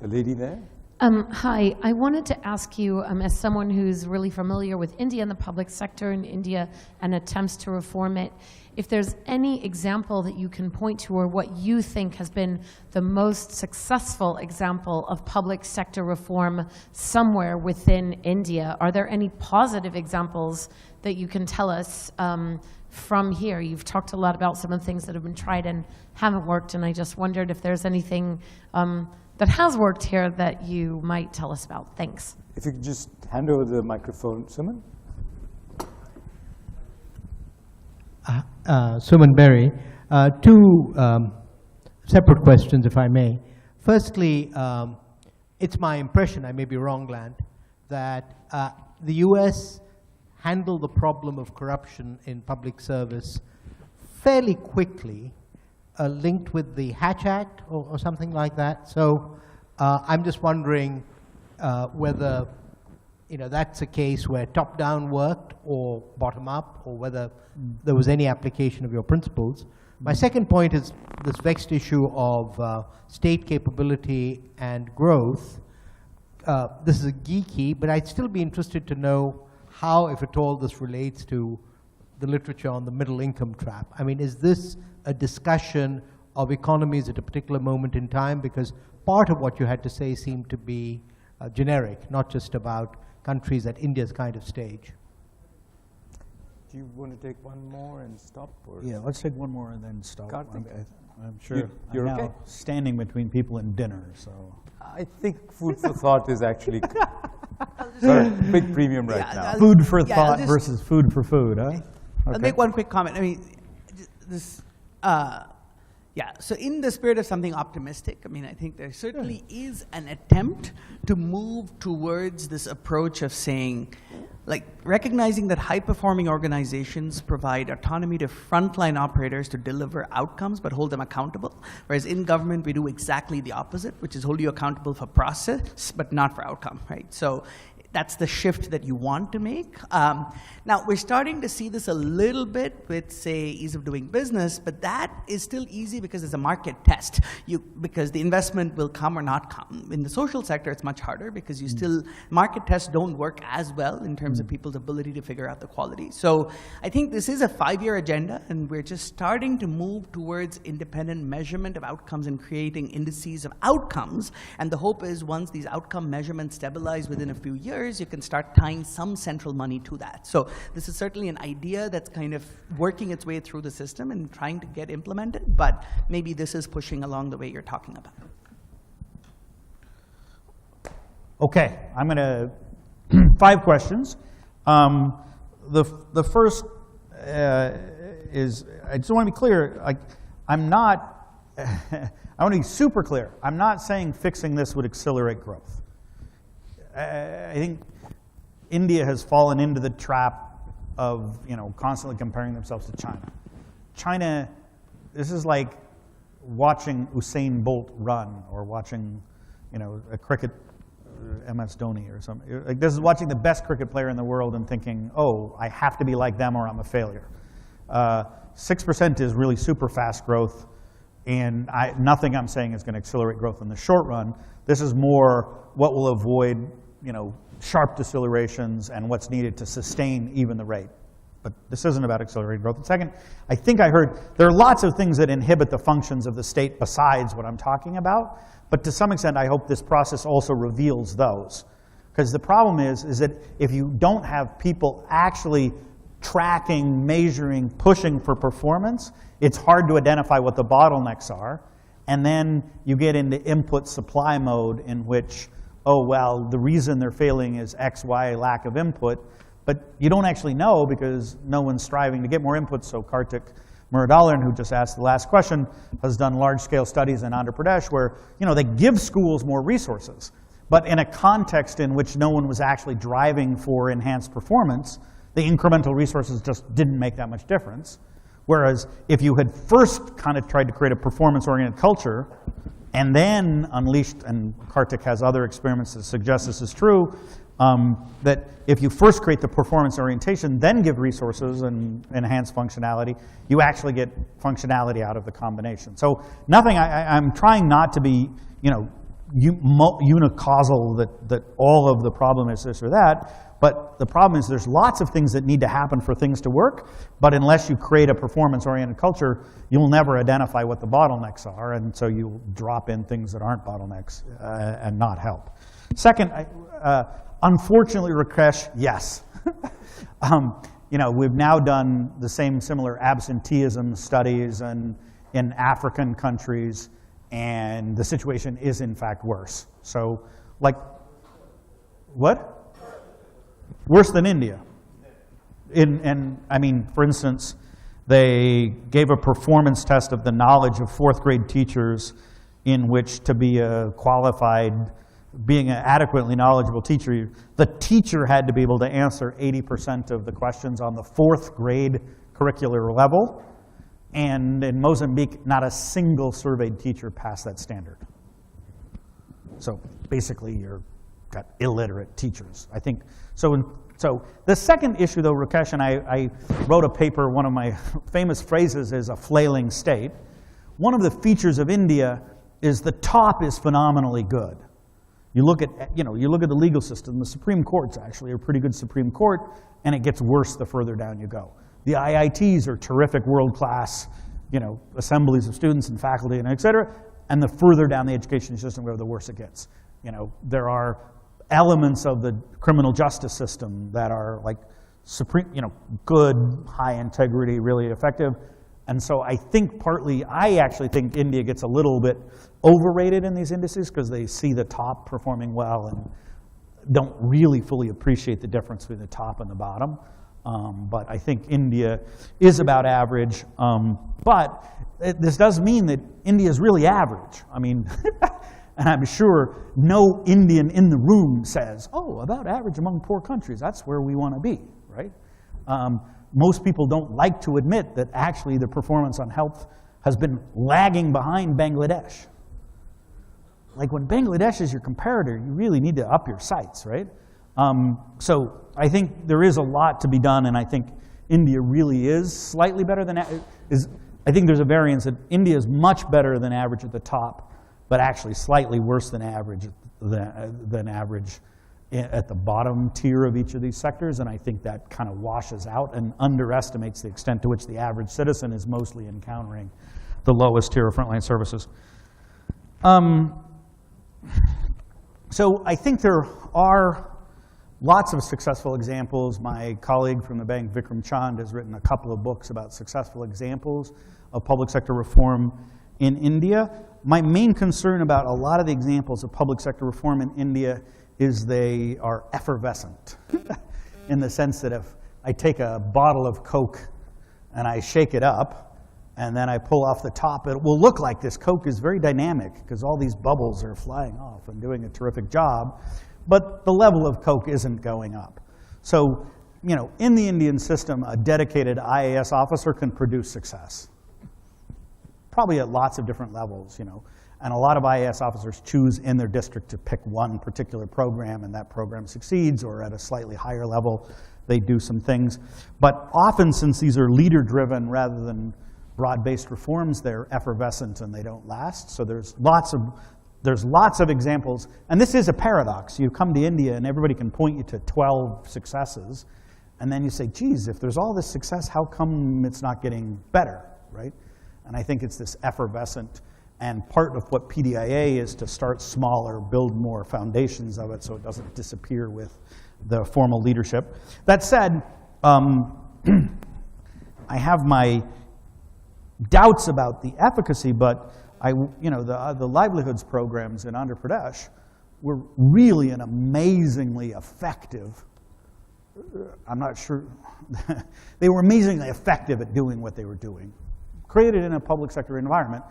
The lady there? Hi, I wanted to ask you, as someone who's really familiar with India and the public sector in India and attempts to reform it, if there's any example that you can point to or what you think has been the most successful example of public sector reform somewhere within India. Are there any positive examples that you can tell us from here? You've talked a lot about some of the things that have been tried and haven't worked, and I just wondered if there's anything that has worked here that you might tell us about. Thanks. If you could just hand over the microphone, Suman. Suman Berry. Two separate questions, if I may. Firstly, it's my impression, I may be wrong, Lant, that the US handled the problem of corruption in public service fairly quickly, linked with the Hatch Act or something like that. So I'm just wondering whether that's a case where top-down worked or bottom-up, or whether there was any application of your principles. My second point is this vexed issue of state capability and growth. This is geeky, but I'd still be interested to know how, if at all, this relates to the literature on the middle income trap. I mean, is this a discussion of economies at a particular moment in time? Because part of what you had to say seemed to be generic, not just about countries at India's kind of stage. Do you want to take one more and stop? Or? Yeah, let's take one more and then stop. I'm sure you're I'm now okay? Standing between people and dinner, so. I think food for thought is actually sorry, big premium right now. Food for thought versus food for food, huh? Okay. I'll make one quick comment. I mean, this, so in the spirit of something optimistic, I mean, I think there certainly is an attempt to move towards this approach of saying, like, recognizing that high-performing organizations provide autonomy to frontline operators to deliver outcomes but hold them accountable, whereas in government we do exactly the opposite, which is hold you accountable for process but not for outcome, right? So that's the shift that you want to make. Now, we're starting to see this a little bit with, say, ease of doing business, but that is still easy because it's a market test. Because the investment will come or not come. In the social sector, it's much harder because you still, market tests don't work as well in terms of people's ability to figure out the quality. So I think this is a 5-year agenda, and we're just starting to move towards independent measurement of outcomes and creating indices of outcomes. And the hope is once these outcome measurements stabilize within a few years, you can start tying some central money to that. So this is certainly an idea that's kind of working its way through the system and trying to get implemented, but maybe this is pushing along the way you're talking about. Okay, I'm going to, 5 questions. The first is, I just want to be clear, I'm not, I want to be super clear. I'm not saying fixing this would accelerate growth. I think India has fallen into the trap of constantly comparing themselves to China. China, this is like watching Usain Bolt run or watching a cricket MS Dhoni or something. Like, this is watching the best cricket player in the world and thinking, oh, I have to be like them or I'm a failure. 6% is really super fast growth, and nothing I'm saying is going to accelerate growth in the short run. This is more what will avoid, sharp decelerations and what's needed to sustain even the rate. But this isn't about accelerated growth. And second, I think I heard there are lots of things that inhibit the functions of the state besides what I'm talking about. But to some extent, I hope this process also reveals those. Because the problem is that if you don't have people actually tracking, measuring, pushing for performance, it's hard to identify what the bottlenecks are. And then you get into input supply mode in which, oh, well, the reason they're failing is X, Y, lack of input. But you don't actually know because no one's striving to get more input. So Kartik Muradalan, who just asked the last question, has done large-scale studies in Andhra Pradesh where they give schools more resources. But in a context in which no one was actually driving for enhanced performance, the incremental resources just didn't make that much difference. Whereas if you had first kind of tried to create a performance-oriented culture and then unleashed, and Kartik has other experiments that suggest this is true, that if you first create the performance orientation, then give resources and enhance functionality, you actually get functionality out of the combination. So nothing, I'm trying not to be, unicausal that all of the problem is this or that, but the problem is there's lots of things that need to happen for things to work, but unless you create a performance-oriented culture, you'll never identify what the bottlenecks are, and so you drop in things that aren't bottlenecks and not help. Second, unfortunately, Rakesh, yes. We've now done the same similar absenteeism studies in African countries, and the situation is in fact worse. So, what? Worse than India. For instance, they gave a performance test of the knowledge of fourth grade teachers in which to be a qualified, being an adequately knowledgeable teacher, the teacher had to be able to answer 80% of the questions on the fourth grade curricular level. And in Mozambique, not a single surveyed teacher passed that standard. So basically, you've got illiterate teachers. I think, so the second issue though, Rakesh, and I wrote a paper, one of my famous phrases is a flailing state. One of the features of India is the top is phenomenally good. You look at the legal system, the Supreme Court's actually a pretty good Supreme Court, and it gets worse the further down you go. The IITs are terrific, world-class, assemblies of students and faculty and et cetera, and the further down the education system go, the worse it gets. There are elements of the criminal justice system that are like supreme, good, high integrity, really effective. And so I actually think India gets a little bit overrated in these indices because they see the top performing well and don't really fully appreciate the difference between the top and the bottom. But I think India is about average. But this does mean that India is really average. And I'm sure no Indian in the room says, oh, about average among poor countries, that's where we want to be, right? Most people don't like to admit that actually the performance on health has been lagging behind Bangladesh. Like when Bangladesh is your comparator, you really need to up your sights, right? So I think there is a lot to be done, and I think India really is slightly better than, I think there's a variance that India is much better than average at the top, but actually slightly worse than average at the bottom tier of each of these sectors, and I think that kind of washes out and underestimates the extent to which the average citizen is mostly encountering the lowest tier of frontline services. So I think there are lots of successful examples. My colleague from the bank, Vikram Chand, has written a couple of books about successful examples of public sector reform in India. My main concern about a lot of the examples of public sector reform in India is they are effervescent in the sense that if I take a bottle of Coke and I shake it up and then I pull off the top, it will look like this Coke is very dynamic because all these bubbles are flying off and doing a terrific job, but the level of Coke isn't going up. So, in the Indian system, a dedicated IAS officer can produce success, probably at lots of different levels, And a lot of IAS officers choose in their district to pick one particular program, and that program succeeds, or at a slightly higher level, they do some things. But often, since these are leader-driven rather than broad-based reforms, they're effervescent and they don't last. So there's lots of examples. And this is a paradox. You come to India and everybody can point you to 12 successes. And then you say, geez, if there's all this success, how come it's not getting better, right? And I think it's this effervescent. And part of what PDIA is to start smaller, build more foundations of it so it doesn't disappear with the formal leadership. That said, I have my doubts about the efficacy, but the livelihoods programs in Andhra Pradesh were really an amazingly effective, I'm not sure, they were amazingly effective at doing what they were doing. Created in a public sector environment,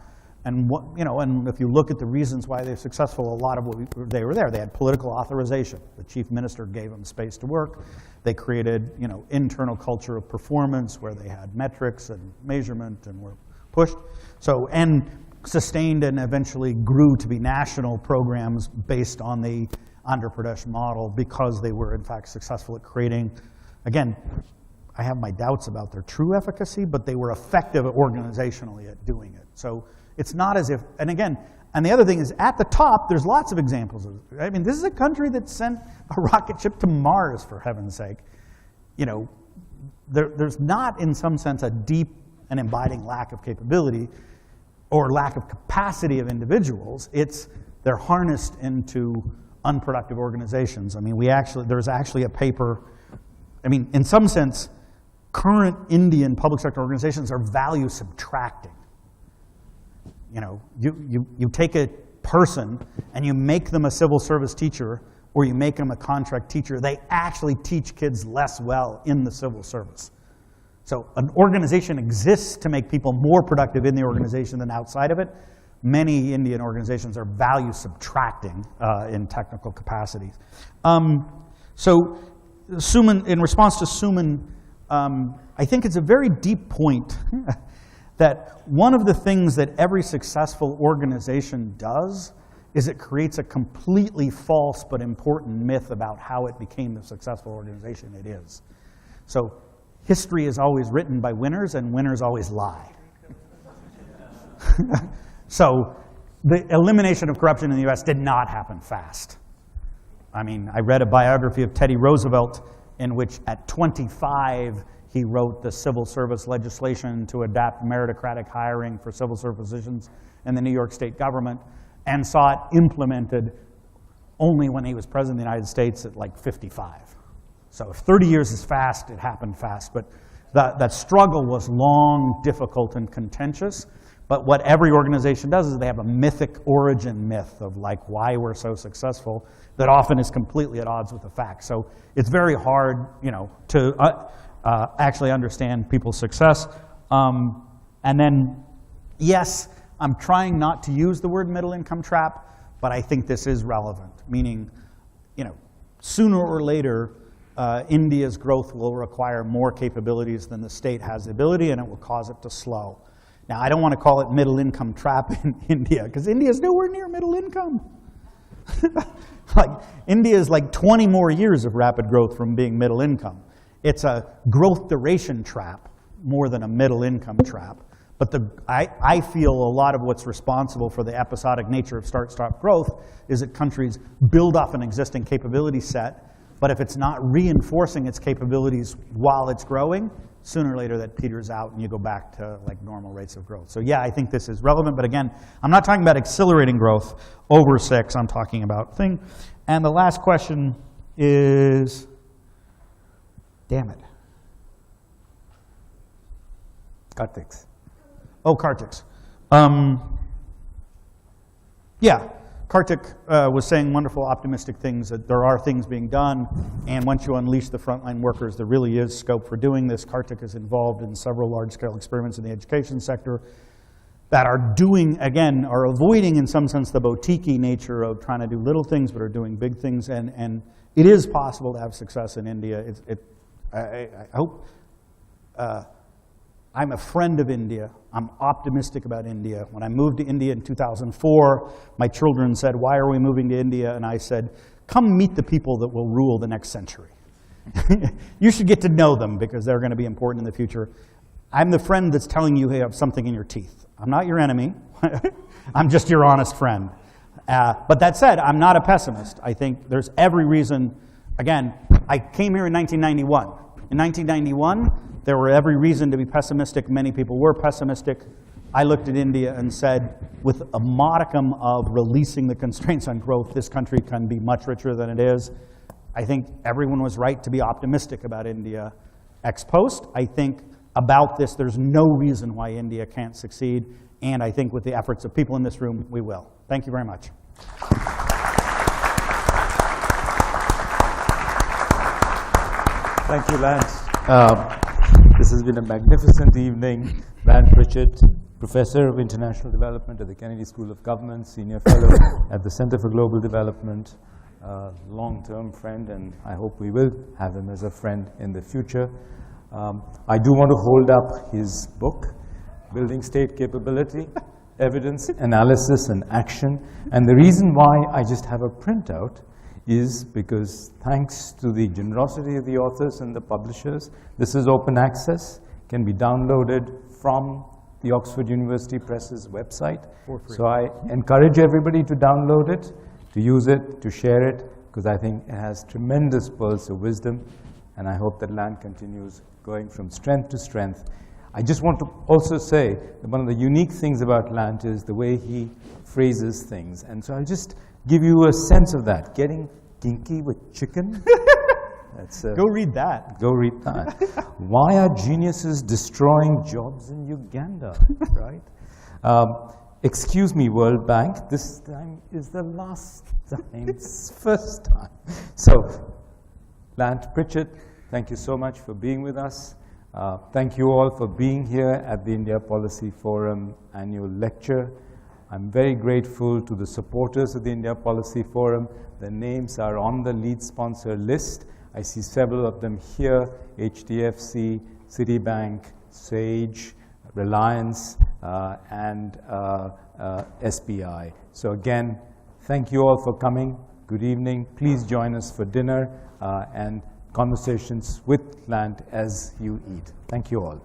and and if you look at the reasons why they're successful, a lot of they were there. They had political authorization. The chief minister gave them space to work. They created, internal culture of performance where they had metrics and measurement and were pushed. So, and sustained and eventually grew to be national programs based on the Andhra Pradesh model because they were in fact successful at creating, again, I have my doubts about their true efficacy, but they were effective organizationally at doing it. So it's not as if, and again, and the other thing is at the top, there's lots of examples of, I mean, this is a country that sent a rocket ship to Mars, for heaven's sake. There's not, in some sense, a deep and abiding lack of capability or lack of capacity of individuals. They're harnessed into unproductive organizations. I mean, there's actually a paper, I mean, in some sense, current Indian public sector organizations are value subtracting. You take a person and you make them a civil service teacher or you make them a contract teacher, they actually teach kids less well in the civil service. So an organization exists to make people more productive in the organization than outside of it. Many Indian organizations are value subtracting in technical capacities. So Suman, in response to Suman, I think it's a very deep point that one of the things that every successful organization does is it creates a completely false but important myth about how it became the successful organization it is. So history is always written by winners, and winners always lie. So the elimination of corruption in the US did not happen fast. I mean, I read a biography of Teddy Roosevelt in which at 25, he wrote the civil service legislation to adapt meritocratic hiring for civil service positions in the New York State government and saw it implemented only when he was president of the United States at like 55. So if 30 years is fast, it happened fast. But that struggle was long, difficult, and contentious. But what every organization does is they have a mythic origin myth of like why we're so successful that often is completely at odds with the facts. So it's very hard, to actually understand people's success. And then, yes, I'm trying not to use the word middle income trap, but I think this is relevant, meaning, sooner or later, India's growth will require more capabilities than the state has the ability, and it will cause it to slow. Now, I don't want to call it middle income trap in India, because India is nowhere near middle income. India is like 20 more years of rapid growth from being middle income. It's a growth duration trap more than a middle income trap. But I feel a lot of what's responsible for the episodic nature of start-stop growth is that countries build off an existing capability set, but if it's not reinforcing its capabilities while it's growing, sooner or later that peters out and you go back to like normal rates of growth. So yeah, I think this is relevant, but again, I'm not talking about accelerating growth over 6, I'm talking about thing. And the last question is, damn it. Karthik's. Oh, Karthik's. Yeah, Karthik was saying wonderful, optimistic things, that there are things being done, and once you unleash the frontline workers, there really is scope for doing this. Karthik is involved in several large-scale experiments in the education sector that are doing, again, are avoiding, in some sense, the boutique-y nature of trying to do little things, but are doing big things, and it is possible to have success in India. I hope I'm a friend of India. I'm optimistic about India. When I moved to India in 2004, my children said, "Why are we moving to India?" And I said, "Come meet the people that will rule the next century." You should get to know them because they're going to be important in the future. I'm the friend that's telling you you have something in your teeth. I'm not your enemy. I'm just your honest friend. But that said, I'm not a pessimist. I think there's every reason. Again, I came here in 1991. In 1991, there were every reason to be pessimistic. Many people were pessimistic. I looked at India and said, with a modicum of releasing the constraints on growth, this country can be much richer than it is. I think everyone was right to be optimistic about India ex post. I think about this, there's no reason why India can't succeed. And I think with the efforts of people in this room, we will. Thank you very much. Thank you, Lant. This has been a magnificent evening. Lant Pritchett, Professor of International Development at the Kennedy School of Government, Senior Fellow at the Center for Global Development, long-term friend, and I hope we will have him as a friend in the future. I do want to hold up his book, Building State Capability, Evidence, Analysis, and Action. And the reason why I just have a printout is because thanks to the generosity of the authors and the publishers, this is open access, can be downloaded from the Oxford University Press's website. For free. So I encourage everybody to download it, to use it, to share it, because I think it has tremendous pearls of wisdom, and I hope that Lant continues going from strength to strength. I just want to also say that one of the unique things about Lant is the way he phrases things. And so I'll just give you a sense of that. Getting kinky with chicken. That's, go read that. Go read that. Why are geniuses destroying jobs in Uganda, right? Excuse me, World Bank, this time is the last time, it's first time. So, Lant Pritchett, thank you so much for being with us. Thank you all for being here at the India Policy Forum Annual Lecture. I'm very grateful to the supporters of the India Policy Forum. Their names are on the lead sponsor list. I see several of them here: HDFC, Citibank, Sage, Reliance, and SBI. So again, thank you all for coming. Good evening. Please join us for dinner and conversations with Lant as you eat. Thank you all.